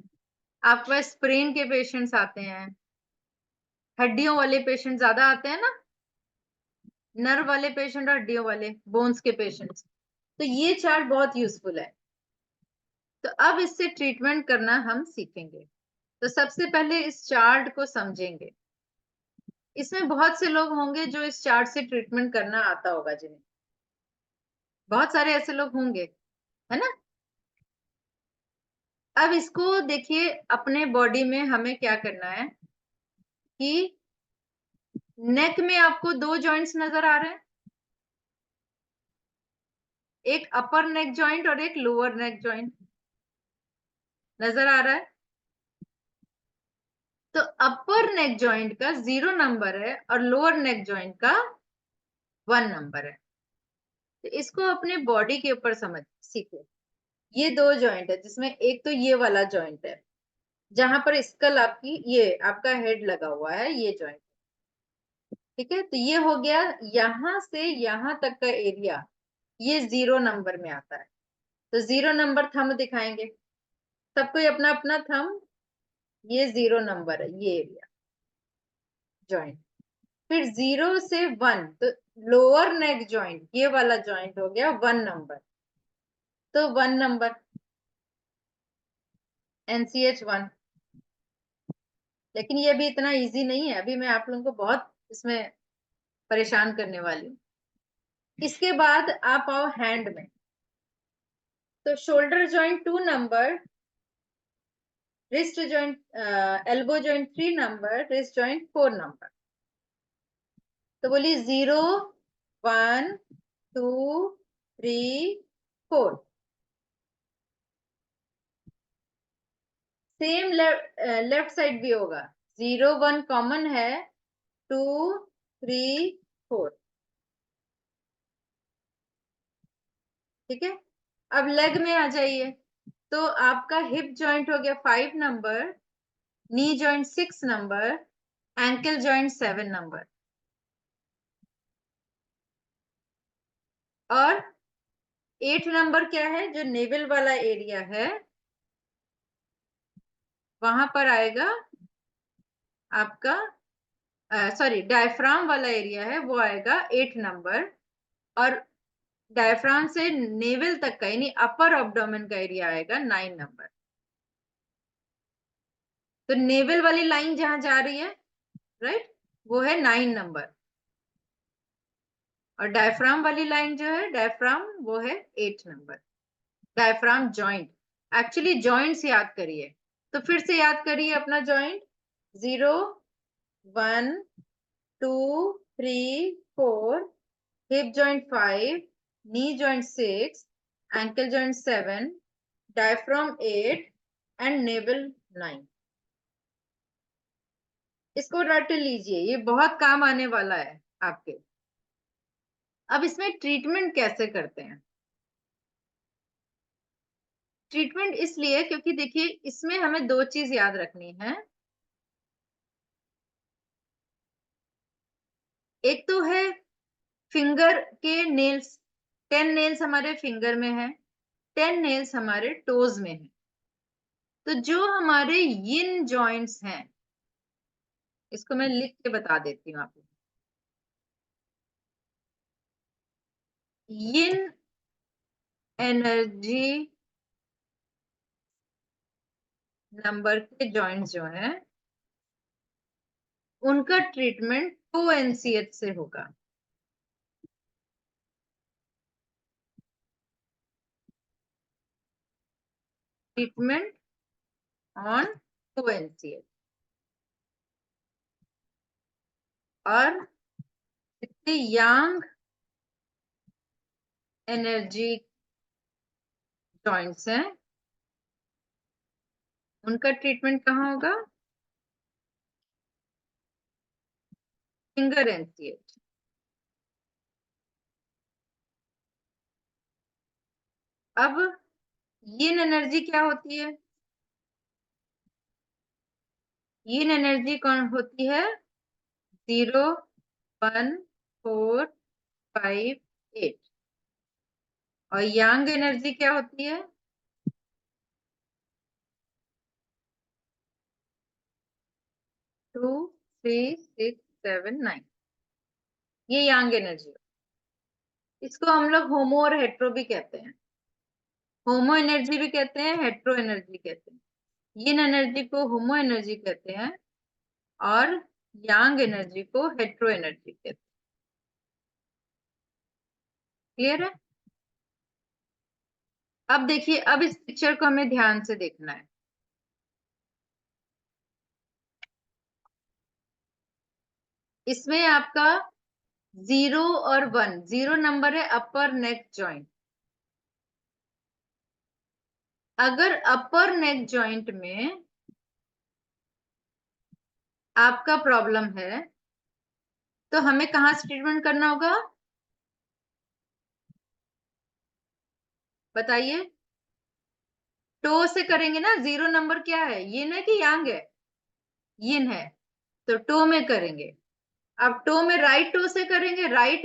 आपके पास स्प्रेन के पेशेंट्स आते हैं, हड्डियों वाले पेशेंट ज्यादा आते हैं ना, नर्व वाले पेशेंट और हड्डियों वाले, बोन्स के पेशेंट्स। तो ये चार्ट बहुत यूजफुल है। तो अब इससे ट्रीटमेंट करना हम सीखेंगे। तो सबसे पहले इस चार्ट को समझेंगे। इसमें बहुत से लोग होंगे जो इस चार्ट से ट्रीटमेंट करना आता होगा, जिन्हें बहुत सारे ऐसे लोग होंगे, है ना। अब इसको देखिए, अपने बॉडी में हमें क्या करना है कि नेक में आपको 2 जॉइंट्स नजर आ रहे हैं, एक अपर नेक जॉइंट और एक लोअर नेक जॉइंट नजर आ रहा है। तो अपर नेक जॉइंट का 0 नंबर है और लोअर नेक जॉइंट का 1 नंबर है। तो इसको अपने बॉडी के ऊपर समझ सीखे। ये 2 जॉइंट है, जिसमें एक तो ये वाला जॉइंट है जहां पर स्कल आपकी, ये आपका हेड लगा हुआ है, ये जॉइंट, ठीक है। तो ये हो गया, यहां से यहां तक का एरिया ये 0 नंबर में आता है। तो 0 नंबर थंब दिखाएंगे सबको, अपना अपना थंब। ये 0 नंबर है, ये एरिया जॉइंट। फिर 0 से 1, तो लोअर नेक जॉइंट, ये वाला जॉइंट हो गया 1 नंबर। तो 1 नंबर NCH 1। लेकिन ये भी इतना इजी नहीं है, अभी मैं आप लोगों को बहुत इसमें परेशान करने वाली हूँ। इसके बाद आप आओ हैंड में। तो shoulder joint 2 number, wrist joint, elbow joint 3 number, wrist joint 4 number. तो बोलिए 0, 1, 2, 3, 4। सेम लेफ्ट साइड भी होगा, 0, 1 कॉमन है, 2, 3, 4, ठीक है। अब लेग में आ जाइए। तो आपका हिप जॉइंट हो गया 5 number, knee joint 6 number, ankle joint 7 number. और 8 नंबर क्या है? जो नेवल वाला एरिया है वहां पर आएगा आपका, सॉरी, डायफ्राम वाला एरिया है वो आएगा 8 नंबर। और डायफ्राम से नेवल तक का यानी अपर एब्डोमेन का एरिया आएगा 9 नंबर। तो नेवल वाली लाइन जहां जा रही है, राइट, वो है 9 नंबर। और डायफ्राम वाली लाइन जो है, डायफ्राम, वो है 8 number. Diaphragm joint, actually joints याद करिए। तो फिर से याद करिए अपना joint, 0, 1, 2, 3, 4, hip joint 5, knee joint 6, ankle joint 7, diaphragm 8 and navel 9। इसको रट लीजिए, ये बहुत काम आने वाला है आपके। अब इसमें ट्रीटमेंट कैसे करते हैं? ट्रीटमेंट इसलिए क्योंकि देखिए, इसमें हमें 2 चीज याद रखनी है। एक तो है फिंगर के नेल्स, 10 नेल्स हमारे फिंगर में है, 10 नेल्स हमारे टोज में है। तो जो हमारे यिन जॉइंट्स हैं, इसको मैं लिख के बता देती हूँ आपको। यिन एनर्जी नंबर के जॉइंट्स जो हैं, उनका ट्रीटमेंट 2 NCH से होगा। treatment on 2NCH और जितने यांग एनर्जी जॉइंट्स हैं उनका ट्रीटमेंट कहाँ होगा? Finger NCH। अब यिन एनर्जी क्या होती है? यिन एनर्जी कौन होती है? 0, 1, 4, 5, 8। और यांग एनर्जी क्या होती है? 2, 3, 6, 7, 9। ये यांग एनर्जी। इसको हम लोग होमो और हेट्रो भी कहते हैं। होमो एनर्जी भी कहते हैं, हेट्रो एनर्जी कहते हैं। यिन एनर्जी को होमो एनर्जी कहते हैं और यांग एनर्जी को हेट्रो एनर्जी कहते हैं। क्लियर है? अब देखिए, अब इस पिक्चर को हमें ध्यान से देखना है। इसमें आपका 0 और 1, 0 नंबर है अपर नेक जॉइंट। अगर अपर नेक जॉइंट में आपका प्रॉब्लम है तो हमें कहाँ से ट्रीटमेंट करना होगा? बताइए। टो से करेंगे ना। 0 नंबर क्या है? यिन है कि यांग है? यिन है, तो टो में करेंगे। अब टो में राइट टो से करेंगे, राइट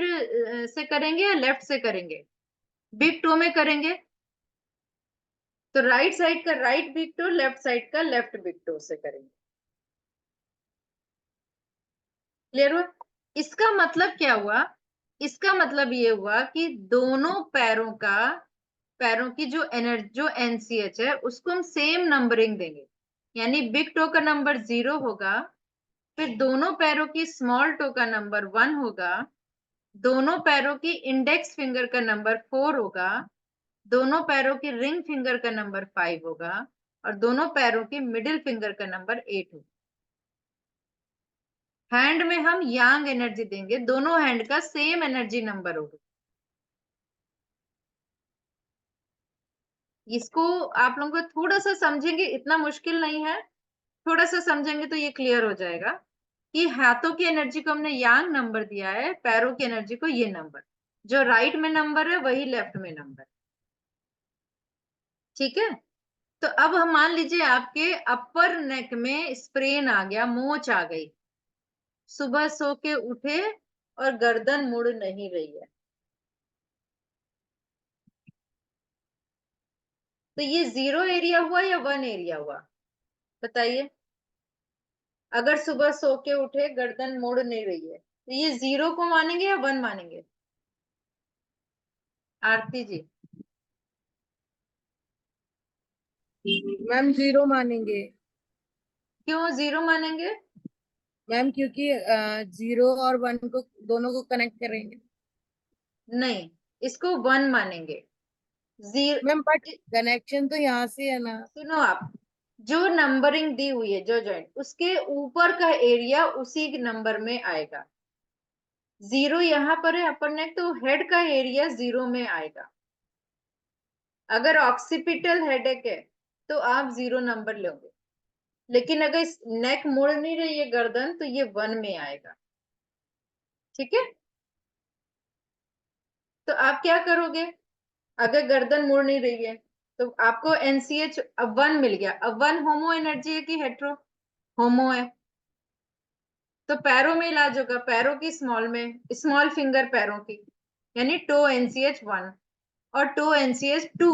से करेंगे या लेफ्ट से करेंगे? बिग टो में करेंगे, तो राइट साइड का right big toe, left side का लेफ्ट बिग टो से करेंगे। क्लियर हुआ? इसका मतलब क्या हुआ? इसका मतलब ये हुआ कि दोनों पैरों की जो एनर्जी, जो NCH है, उसको हम सेम नंबरिंग देंगे। यानी बिग टो का नंबर 0 होगा, फिर दोनों पैरों की स्मॉल टो का नंबर 1 होगा, दोनों पैरों की इंडेक्स फिंगर का नंबर 4 होगा, दोनों पैरों की रिंग फिंगर का नंबर 5 होगा और दोनों पैरों की मिडिल फिंगर का नंबर 8 होगा। हैंड में हम यांग एनर्जी देंगे, दोनों हैंड का सेम एनर्जी नंबर होगा। इसको आप लोगों को थोड़ा सा समझेंगे, इतना मुश्किल नहीं है, थोड़ा सा समझेंगे तो ये क्लियर हो जाएगा कि हाथों की एनर्जी को हमने यांग नंबर दिया है, पैरों की एनर्जी को ये नंबर, जो राइट में नंबर है वही लेफ्ट में नंबर। ठीक है? तो अब हम मान लीजिए आपके अपर नेक में स्प्रेन आ गया, मोच आ गई, सुबह सो के उठे और गर्दन मुड़ नहीं रही है, तो ये 0 एरिया हुआ या 1 एरिया हुआ? बताइए। अगर सुबह सो के उठे, गर्दन मुड़ नहीं रही है, तो ये 0 को मानेंगे या 1 मानेंगे? आरती जी। मैम 0 मानेंगे। क्यों 0 मानेंगे? मैम क्योंकि 0 और 1 को दोनों को कनेक्ट करेंगे। नहीं, इसको 1 मानेंगे। मैम बट कनेक्शन तो यहाँ से है ना। सुनो आप, जो नंबरिंग दी हुई है, जो जॉइंट, उसके ऊपर का एरिया उसी नंबर में आएगा। 0 यहाँ पर है अपर नेक, तो हेड का एरिया 0 में आएगा। अगर ऑक्सीपिटल हेडेक है तो आप 0 नंबर लोगे, लेकिन अगर नेक मुड़ नहीं रही है गर्दन, तो ये 1 में आएगा। ठीक है? तो आप क्या करोगे? अगर गर्दन मुड़ नहीं रही है तो आपको NCH अब 1 मिल गया। अब 1 होमो एनर्जी है कि हेट्रो? होमो है, तो पैरों में इलाज होगा, पैरों की स्मॉल में, स्मॉल फिंगर पैरों की, यानी टो NCH 1 और टो NCH 2,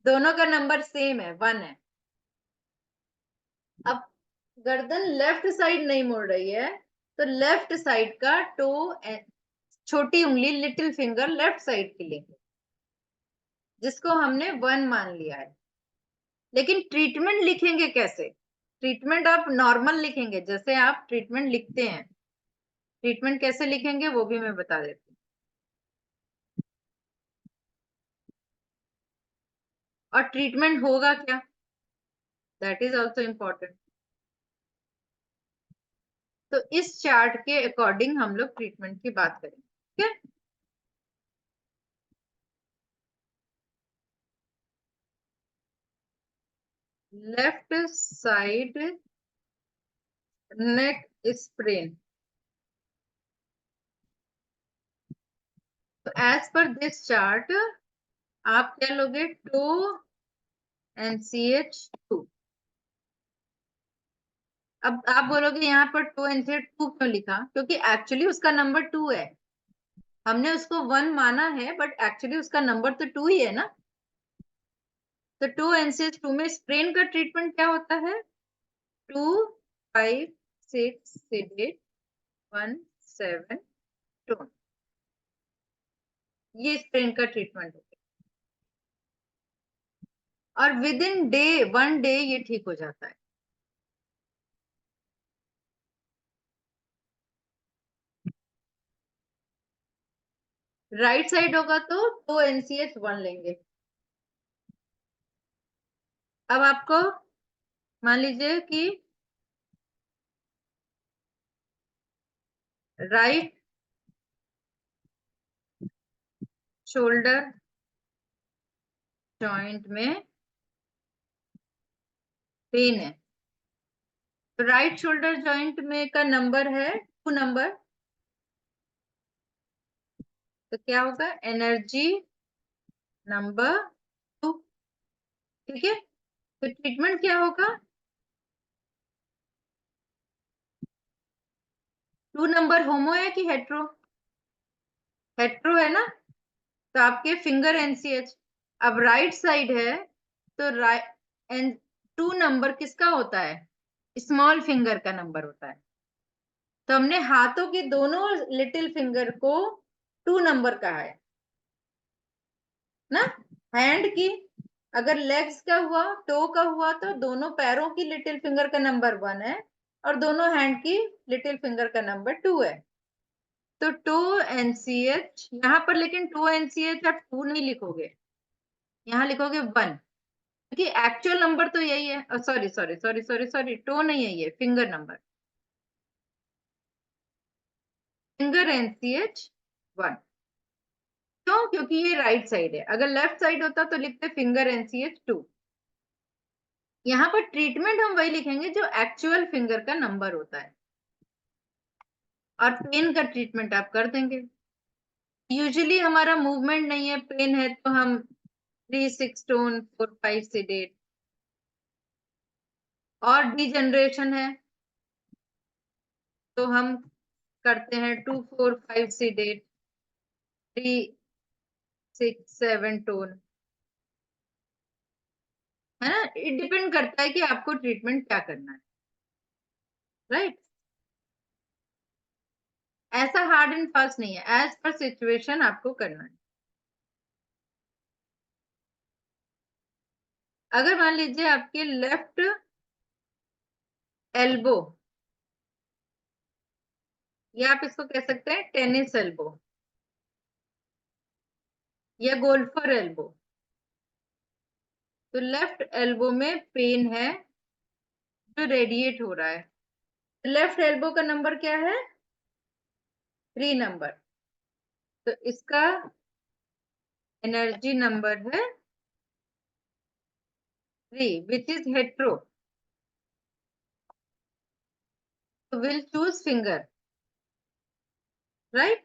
दोनों का नंबर सेम है, 1 है। अब गर्दन लेफ्ट साइड नहीं मुड़ रही है, तो लेफ्ट साइड का टो, छोटी उंगली, लिटिल फिंगर लेफ्ट साइड की लेंगे, जिसको हमने 1 मान लिया है। लेकिन ट्रीटमेंट लिखेंगे कैसे? ट्रीटमेंट आप नॉर्मल लिखेंगे, जैसे आप ट्रीटमेंट लिखते हैं। ट्रीटमेंट कैसे लिखेंगे वो भी मैं बता देती हूँ। और ट्रीटमेंट होगा क्या? That is also important. तो इस चार्ट के अकॉर्डिंग हम लोग ट्रीटमेंट की बात करेंगे, ठीक है। लेफ्ट साइड नेक स्प्रेन, तो एज पर दिस चार्ट आप क्या लोगे, 2NCH2। अब आप बोलोगे यहाँ पर 2NCH2 क्यों लिखा, क्योंकि एक्चुअली उसका नंबर 2 है। हमने उसको 1 माना है बट एक्चुअली उसका नंबर तो 2 ही है ना। तो 2NCH2 में स्प्रेन का ट्रीटमेंट क्या होता है, 2 5 6 8 1 7 टोन, ये स्प्रेन का ट्रीटमेंट होता है। और विद इन डे 1 डे ये ठीक हो जाता है। राइट साइड होगा तो 2NCH1 लेंगे। अब आपको मान लीजिए कि राइट शोल्डर जॉइंट में पेन है, तो राइट शोल्डर जॉइंट में का नंबर है 2 नंबर, तो क्या होगा, एनर्जी नंबर 2, ठीक है। तो ट्रीटमेंट क्या होगा, 2 नंबर होमो है कि हेट्रो, हेट्रो है ना, तो आपके फिंगर NCH। अब राइट साइड है तो राइट एंड 2 नंबर किसका होता है, स्मॉल फिंगर का नंबर होता है। तो हमने हाथों के दोनों लिटिल फिंगर को 2 नंबर कहा है ना। हैंड की अगर लेग्स का हुआ, टो का हुआ, तो दोनों पैरों की लिटिल फिंगर का नंबर 1 है और दोनों हैंड की लिटिल फिंगर का नंबर 2 है। तो 2NCH यहाँ पर, लेकिन 2NCH आप 2 नहीं लिखोगे, यहाँ लिखोगे 1, क्योंकि एक्चुअल नंबर तो यही है। Sorry sorry sorry sorry sorry, toe नहीं है, ये फिंगर नंबर, फिंगर NCH1। क्यों, क्योंकि ये राइट साइड है। अगर लेफ्ट साइड होता तो लिखते फिंगर NCH2। यहाँ पर ट्रीटमेंट हम वही लिखेंगे जो एक्चुअल फिंगर का नंबर होता है, और पेन का ट्रीटमेंट आप कर देंगे। यूजुअली हमारा मूवमेंट नहीं है, पेन है, तो हम 3 6 टोन 4 5 sedate, और डिजनरेशन है तो हम करते हैं 2 4 5 sedate, 3 6 7 टोन, है ना। इट डिपेंड करता है कि आपको ट्रीटमेंट क्या करना है, राइट। ऐसा हार्ड एंड फास्ट नहीं है, एज पर सिचुएशन आपको करना है। अगर मान लीजिए आपके लेफ्ट एल्बो, या आप इसको कह सकते हैं टेनिस एल्बो या गोल्फर एल्बो, तो लेफ्ट एल्बो में पेन है जो रेडिएट हो रहा है। लेफ्ट एल्बो का नंबर क्या है, 3 नंबर, तो इसका एनर्जी नंबर है 3, विच इज हेट्रो। तो will choose finger, right.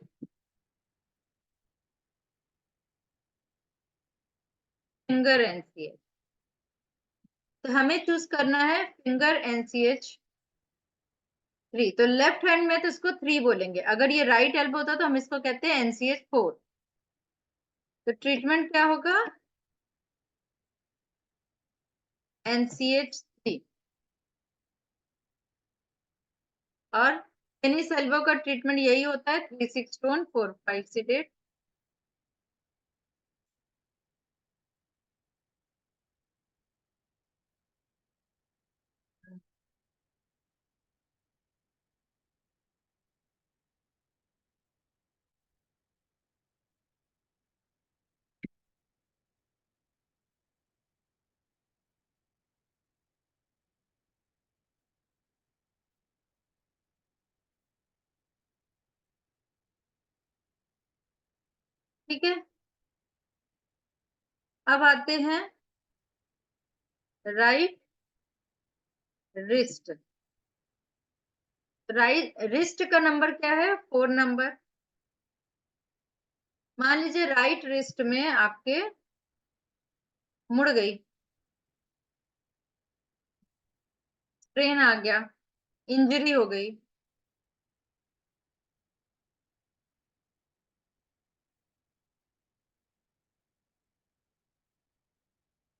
Finger NCH, तो हमें चूज करना है फिंगर NCH3। तो लेफ्ट हैंड में तो इसको 3 बोलेंगे, अगर ये राइट एल्बो होता तो हम इसको कहते हैं NCH4। तो ट्रीटमेंट क्या होगा, NCH3। और टेनिस एल्बो का ट्रीटमेंट यही होता है, 3 6 टोन 4 5 sedate। ठीक है, अब आते हैं राइट रिस्ट। राइट रिस्ट का नंबर क्या है? 4 नंबर। मान लीजिए राइट रिस्ट में आपके मुड़ गई, स्ट्रेन आ गया, इंजरी हो गई,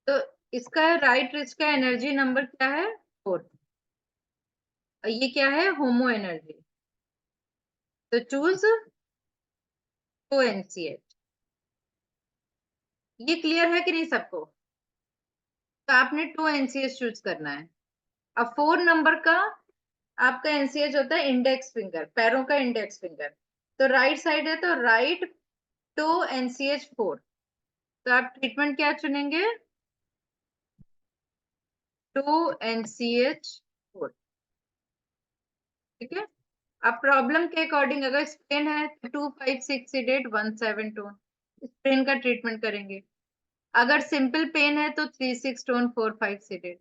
तो इसका राइट रिस्ट का एनर्जी नंबर क्या है? 4। ये क्या है? होमो एनर्जी। तो चूज 2NCH। ये क्लियर है कि नहीं सबको? तो आपने 2NCH चूज करना है। अब 4 नंबर का आपका NCH होता है इंडेक्स फिंगर, पैरों का इंडेक्स फिंगर। तो राइट साइड है तो राइट 2NCH4। तो आप ट्रीटमेंट क्या चुनेंगे? 2NCH4। ठीक है, अब प्रॉब्लम के अकॉर्डिंग अगर स्प्रेन है तो 256 स्प्रेन का ट्रीटमेंट करेंगे। अगर सिंपल पेन है तो 36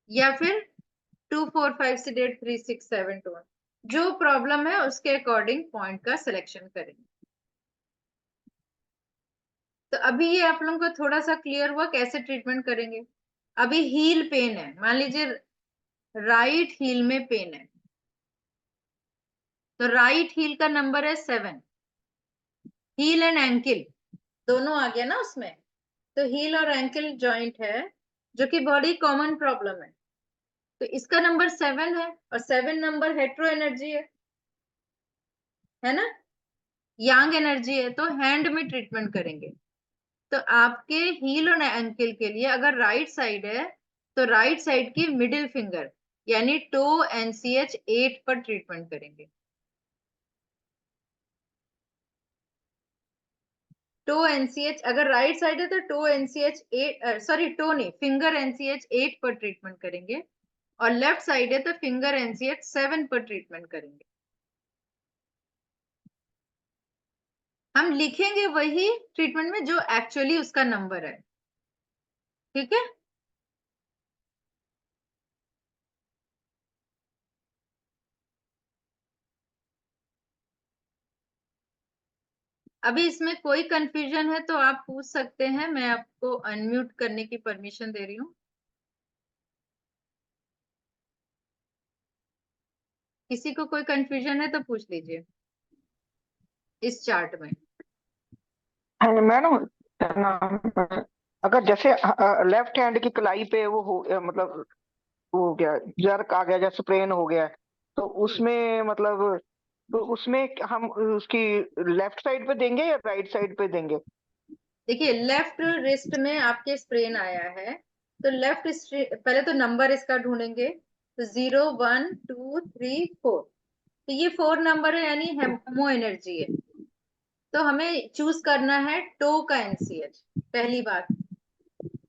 या फिर 245 जो प्रॉब्लम है उसके अकॉर्डिंग पॉइंट का सिलेक्शन करेंगे। तो अभी ये आप लोगों को थोड़ा सा क्लियर हुआ कैसे ट्रीटमेंट करेंगे। अभी हील पेन है, मान लीजिए राइट हील में पेन है, तो राइट हील का नंबर है 7। हील एंड एंकिल दोनों आ गया ना उसमें। तो हील और एंकिल जॉइंट है जो कि बड़ी कॉमन प्रॉब्लम है, तो इसका नंबर 7 है और 7 नंबर हेट्रो एनर्जी है ना, यांग एनर्जी है, तो हैंड में ट्रीटमेंट करेंगे। तो आपके हील और एंकिल के लिए अगर राइट साइड है तो राइट साइड की मिडिल फिंगर यानी 2NCH8 पर ट्रीटमेंट करेंगे। 2NCH अगर राइट साइड है तो 2NCH8 सॉरी टो नहीं, फिंगर NCH8 पर ट्रीटमेंट करेंगे, और लेफ्ट साइड है तो फिंगर NCH7 पर ट्रीटमेंट करेंगे। हम लिखेंगे वही ट्रीटमेंट में जो एक्चुअली उसका नंबर है। ठीक है, अभी इसमें कोई कंफ्यूजन है तो आप पूछ सकते हैं, मैं आपको अनम्यूट करने की परमिशन दे रही हूँ। किसी को कोई कंफ्यूजन है तो पूछ लीजिए इस चार्ट में। मैडम अगर जैसे लेफ्ट हैंड की कलाई पे वो हो मतलब वो हो गया, जर्क आ गया, जैसे स्प्रेन हो गया है, तो उसमें मतलब तो उसमें हम उसकी लेफ्ट साइड पे देंगे या राइट साइड पे देंगे? देखिए लेफ्ट रिस्ट में आपके स्प्रेन आया है तो लेफ्ट पहले तो नंबर इसका ढूंढेंगे, तो 0 1 2 3 4, तो ये 4 नंबर है यानी होमो एनर्जी है। तो हमें चूज करना है टो का NCH पहली बात।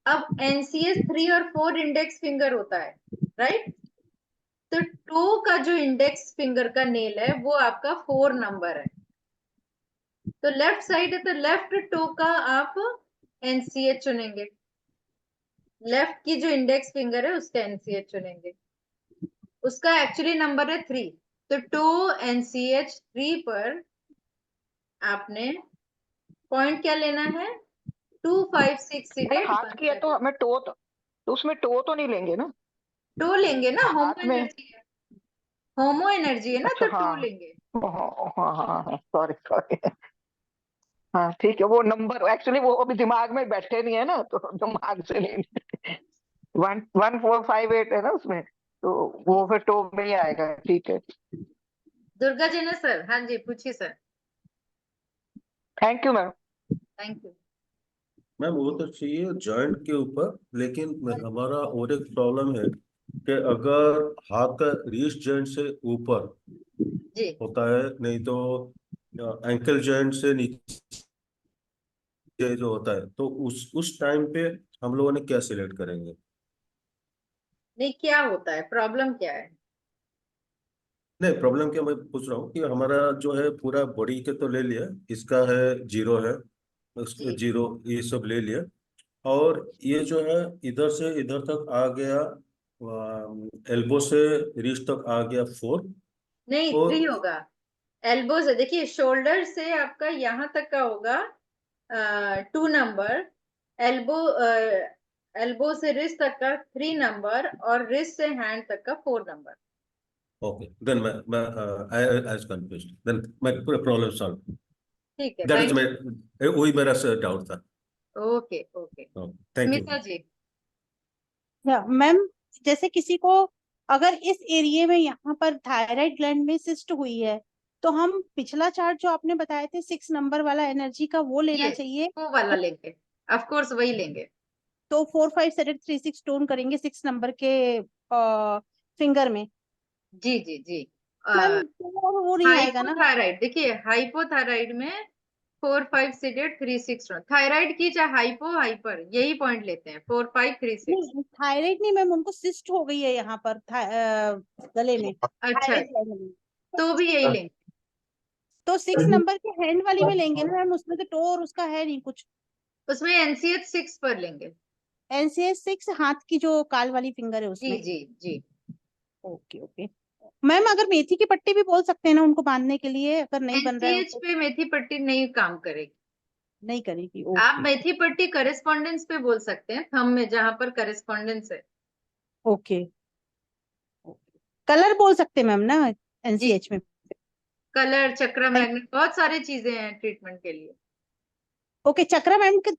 अब NCH 3 और 4 इंडेक्स फिंगर होता है, राइट। तो टो का जो इंडेक्स फिंगर का नेल है वो आपका 4 नंबर है। तो लेफ्ट साइड है तो लेफ्ट टो का आप NCH चुनेंगे, लेफ्ट की जो इंडेक्स फिंगर है उसका NCH चुनेंगे। उसका एक्चुअली नंबर है 3, तो 2NCH3 पर आपने पॉइंट क्या लेना है? 256 अगर हाथ किया तो हमें तो उसमें टो तो नहीं लेंगे ना? टो लेंगे ना, होमो हाथ में? एनर्जी है, होमो एनर्जी है ना, अच्छा तो टो हाँ लेंगे। हाँ हाँ हाँ हाँ, सॉरी सॉरी। हाँ ठीक है, वो नंबर एक्चुअली वो अभी दिमाग में बैठे नहीं है ना, तो दिमाग से नहीं। 11458 है ना उसमें, तो वो फिर टो में ही आएगा। ठीक है, दुर्गा जी ने सर, हाँ जी पूछिए sir. Thank you ma'am. Thank you. Ma'am वो तो चाहिए जॉइंट के ऊपर, लेकिन हमारा और एक प्रॉब्लम है कि अगर हाथ का रिस्ट जॉइंट से ऊपर जी होता है, नहीं तो एंकल जॉइंट से नीचे जो होता है, तो उस टाइम पे हम लोगों ने क्या सिलेक्ट करेंगे? नहीं, क्या होता है, प्रॉब्लम क्या है? नहीं, प्रॉब्लम क्या मैं पूछ रहा हूँ कि हमारा जो है पूरा बॉडी के तो ले लिया, इसका है जीरो है, उसको जी जीरो ये सब ले लिया, और ये जो है इधर से इधर तक आ गया, एल्बो से रिस्ट तक आ गया 4। नहीं, और 3 होगा। एल्बो से देखिए, शोल्डर से आपका यहाँ तक का होगा 2 नंबर, एल्बो एल्बो से रिस्ट तक का 3 नंबर, और रिस्ट से हैंड तक का 4 नंबर। ओके, देन मैं आई आई कंफ्यूज्ड, देन मैं पूरा प्रॉब्लम सॉल्व। ठीक है, दैट इज थैंक माय, वही मेरा डाउट था। You. Okay okay. Thank you. Smita ji. Ma'am, जैसे किसी को अगर इस एरिया में यहाँ पर थायराइड ग्लैंड में सिस्ट हुई है, तो हम पिछला चार्ट जो आपने बताए थे 6 नंबर वाला एनर्जी का, वो लेना ये चाहिए। वो वाला लेंगे, ऑफ कोर्स वही लेंगे। तो 4 5 7 3 6 टोन करेंगे 6 नंबर के फिंगर में। जी जी जी। मैम वो नहीं आएगा ना? हाइपोथायराइड, देखिए हाइपोथायराइड में 4 5 6 3 6 थायराइड की, चाहे हाइपो हाइपर, यही पॉइंट लेते हैं 4 5 3 6। नहीं, थायराइड नहीं मैम, उनको सिस्ट हो गई है यहाँ पर गले में, अच्छा, थायराइड ग्लैंड में। तो भी यही लेंगे। तो 6 नंबर के हैंड वाली में लेंगे ना मैम, उसमें तो टो और उसका है नहीं कुछ। उसमें NCH 6 पर लेंगे। एनसीएस 6 हाथ की जो काल वाली फिंगर है जी उसमें। जी जी। ओके ओके मैम, अगर मेथी की पट्टी भी बोल सकते हैं ना उनको बांधने के लिए, अगर नहीं बन रहा है NCH उनको? पे मेथी पट्टी नहीं काम करेगी। नहीं करेगी, आप ओके मेथी पट्टी करेस्पॉन्डेंस पे बोल सकते हैं, थंब में जहां पर करेस्पॉन्डेंस है। ओके। कलर बोल सकते हैं मैम ना जी, एनसीएच में? कलर, चक्रा, मैग्नेट, बहुत सारी चीजें हैं ट्रीटमेंट के लिए। ओके, चक्रा मैम के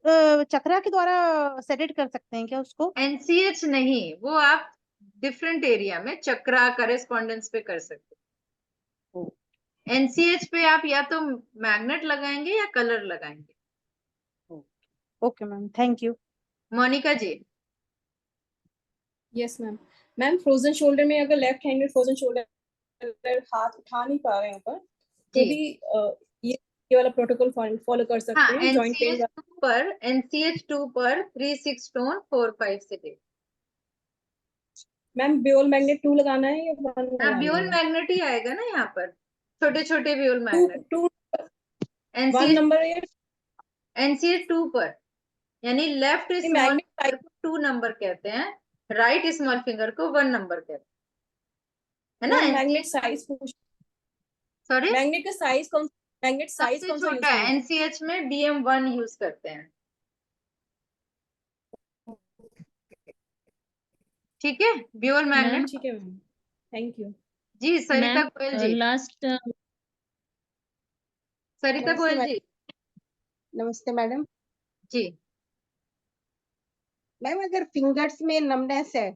चक्रा के द्वारा सेडेट कर सकते हैं क्या उसको? NCH नहीं, वो आप डिफरेंट एरिया में चक्रा करेस्पॉन्डेंस पे कर सकते ओ, हैं। NCH पे आप या तो मैग्नेट लगाएंगे या कलर लगाएंगे। Okay ma'am, thank you. Monika ji. Yes ma'am. Ma'am, frozen shoulder में अगर लेफ्ट हैंड में फ्रोजन शोल्डर हाथ उठा नहीं पा रहे हैं ऊपर, तो जी भी ये वाला प्रोटोकॉल फॉलो कर सकते हाँ, हैं जॉइंट पेन NCH2 पर 3 6 टोन 4 5 से दे। मैम, ब्योल मैग्नेट 2 लगाना है या 1 हाँ, लगाना ब्यूल है? मैग्नेट ही आएगा ना यहाँ पर, छोटे छोटे ब्यूल two magnet. To 1 NCH number या NCH2 पर, यानी लेफ्ट स्मॉल मैग्नेट फिंगर को 2 नंबर कहते हैं, राइट स्मॉल फिंगर को 1 नंबर कहते हैं, है ना। मैग्नेट साइज पूछ सॉरी, मैग्नेट का साइज कौन मैग्नेट साइज सबसे कौन सा यूज छोटा है करना है? NCH में BM1 यूज करते हैं। ठीक है, ब्यूल मैग्नेट। ठीक है मैम, थैंक यू। जी, सरिता गोयल जी। लास्ट सरिता नमस्ते गोयल मैडम। जी। नमस्ते मैडम। जी, मैम, अगर फिंगर्स में नमनेस है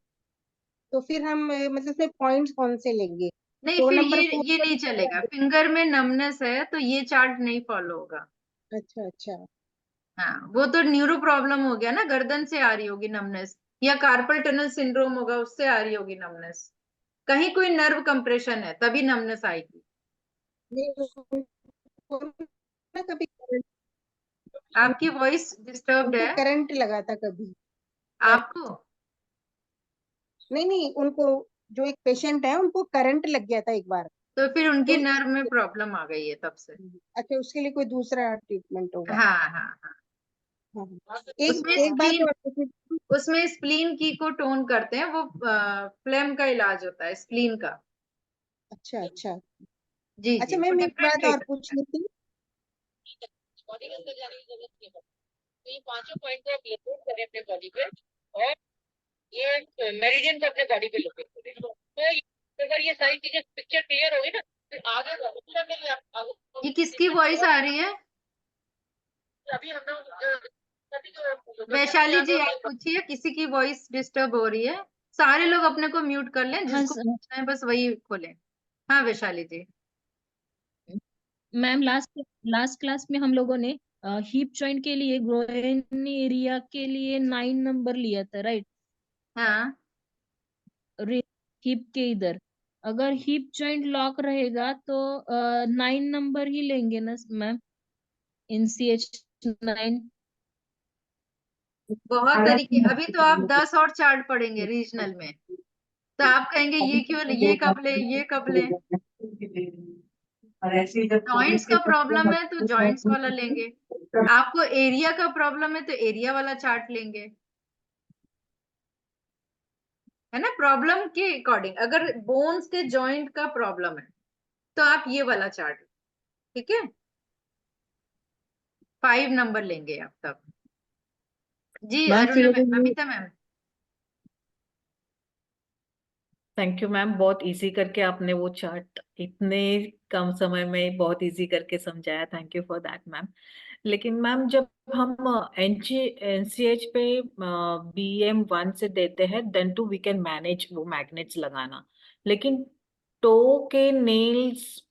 तो फिर हम मतलब उसमें पॉइंट्स कौन से लेंगे? नहीं, 4 फिर नंबर ये नहीं चलेगा, फिंगर में नमनेस है तो ये चार्ट नहीं फॉलो होगा। अच्छा अच्छा। हाँ, वो तो न्यूरो प्रॉब्लम हो गया ना, गर्दन से आ रही होगी नमनेस, या कार्पल टनल सिंड्रोम होगा, उससे आ रही होगी नमनेस, कहीं कोई नर्व कंप्रेशन है तभी नमनेस आएगी। ना कभी आपकी वॉइस डिस्टर्ब्ड उनको है। करंट लगा था कभी। आपको? नहीं नहीं, उनको जो एक पेशेंट है उनको करंट लग गया था एक बार। तो फिर उनकी तो नर्व में प्रॉब्लम आ गई है तब से। अच्छा, उसके लिए कोई दूसरा ट्रीटमेंट होगा? हाँ हाँ हाँ। हाँ, एक उसमें एक बात स्प्लीन, और पूछनी- उसमें स्प्लीन की को टोन करते हैं, वो फ्लेम का इलाज होता है स्प्लीन का। अच्छा अच्छा। जी अच्छा जी, वो मैम, एक डिफरेंट बात और ट्रीटमेंट। पूछनी थी। बॉडी के अंदर जाने की जरूरत नहीं है, तो ये पांचों पॉइंट को आप लोकेट करें अपने बॉडी पे, और ये मेरिडियन को अपने बॉडी पे लोकेट करें, तो अगर ये सारी चीजें पिक्चर क्लियर होगी ना, फिर आगे दूसरा के लिए आप आगे। ये किसकी वॉइस आ रही है? अभी हम लोग वैशाली जी, आप पूछिए, किसी की वॉइस डिस्टर्ब हो रही है। सारे लोग अपने को म्यूट कर लें, जिसको पूछना है बस वही खोलें। हाँ वैशाली जी। मैम, लास्ट क्लास में हम लोगों ने हिप जॉइंट के लिए ग्रोइन एरिया के लिए 9 नंबर लिया था, राइट? हाँ, हिप के इधर अगर हिप जॉइंट लॉक रहेगा तो 9 नंबर ही लेंगे ना मैम, NCH 9। बहुत तरीके, अभी तो आप 10 और चार्ट पढ़ेंगे रीजनल में, तो आप कहेंगे ये क्यों, ये कब ले, ये कब ले। जॉइंट्स का प्रॉब्लम है तो जॉइंट्स वाला लेंगे, आपको एरिया का प्रॉब्लम है तो एरिया वाला चार्ट लेंगे, है ना। प्रॉब्लम के अकॉर्डिंग, अगर बोन्स के जॉइंट का प्रॉब्लम है तो आप ये वाला चार्ट, ठीक है। 5 नंबर लेंगे आप तब। जी मैम फिर Aruna ma'am, Amita ma'am. Thank you ma'am, बहुत इजी करके आपने वो चार्ट इतने कम समय में बहुत इजी करके समझाया, thank you for that ma'am. लेकिन मैम जब हम एनसीएच पे BM1 से देते हैं then too we can manage वो मैग्नेट्स लगाना, लेकिन टो के nails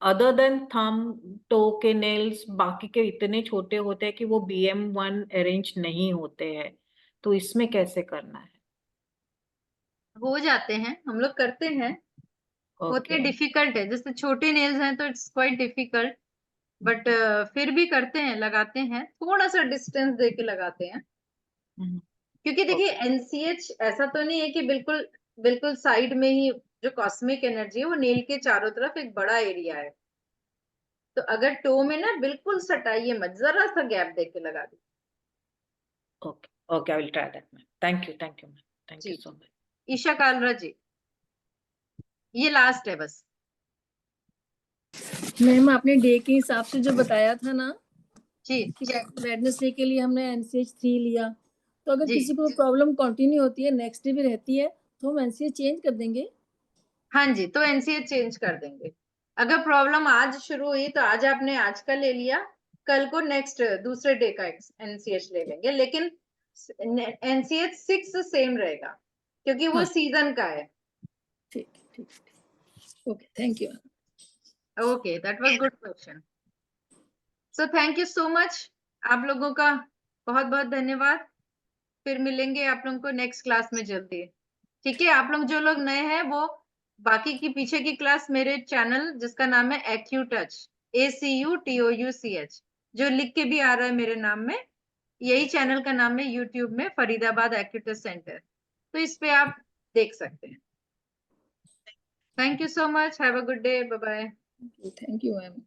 other than thumb, toe के नेल्स बाकी के इतने छोटे होते हैं कि वो BM1 अरेंज नहीं होते हैं, तो इसमें कैसे करना है? हो जाते हैं, हम लोग करते हैं, होते ओके डिफिकल्ट है, जैसे छोटे नेल्स हैं तो इट्स क्वाइट डिफिकल्ट, बट फिर भी करते हैं, लगाते हैं, थोड़ा सा डिस्टेंस दे के लगाते हैं, क्योंकि देखिए एनसीएच ऐसा तो नहीं है कि बिल्कुल बिल्कुल साइड में ही, जो कॉस्मिक एनर्जी है वो नेल के चारों तरफ एक बड़ा एरिया है, तो अगर टो में ना बिल्कुल सटाइए मत, जरा सा गैप दे के लगा दीजिए। Okay okay, I will try that ma'am, thank you ma'am, thank you ji so much. Isha Kalra ji, ये लास्ट है बस। मैम आपने डे के हिसाब से जो बताया था ना जी कि वेडनेसडे के लिए हमने NCH3 लिया, तो अगर जी किसी को प्रॉब्लम कंटिन्यू होती है नेक्स्ट डे भी रहती है तो हम NCH चेंज कर देंगे। हाँ जी, तो एनसीएच चेंज कर देंगे। अगर प्रॉब्लम आज शुरू हुई तो आज आपने आज का ले लिया, कल को नेक्स्ट दूसरे डे का एनसीएच ले लेंगे, लेकिन एनसीएच 6 सेम रहेगा क्योंकि वो हाँ सीजन का है। ठीक ठीक, okay thank you. Okay, that was good question. So thank you so much, आप लोगों का बहुत बहुत धन्यवाद। फिर मिलेंगे आप लोगों को नेक्स्ट क्लास में जल्दी, ठीक है। आप लोग जो लोग नए हैं वो बाकी की पीछे की क्लास मेरे चैनल जिसका नाम है AcuTouch, ACUTOUCH, जो लिख के भी आ रहा है मेरे नाम में, यही चैनल का नाम है यूट्यूब में, फरीदाबाद एक्यूटच सेंटर, तो इस पे आप देख सकते हैं। Thank you so much, have a good day, bye bye. Thank you ma'am.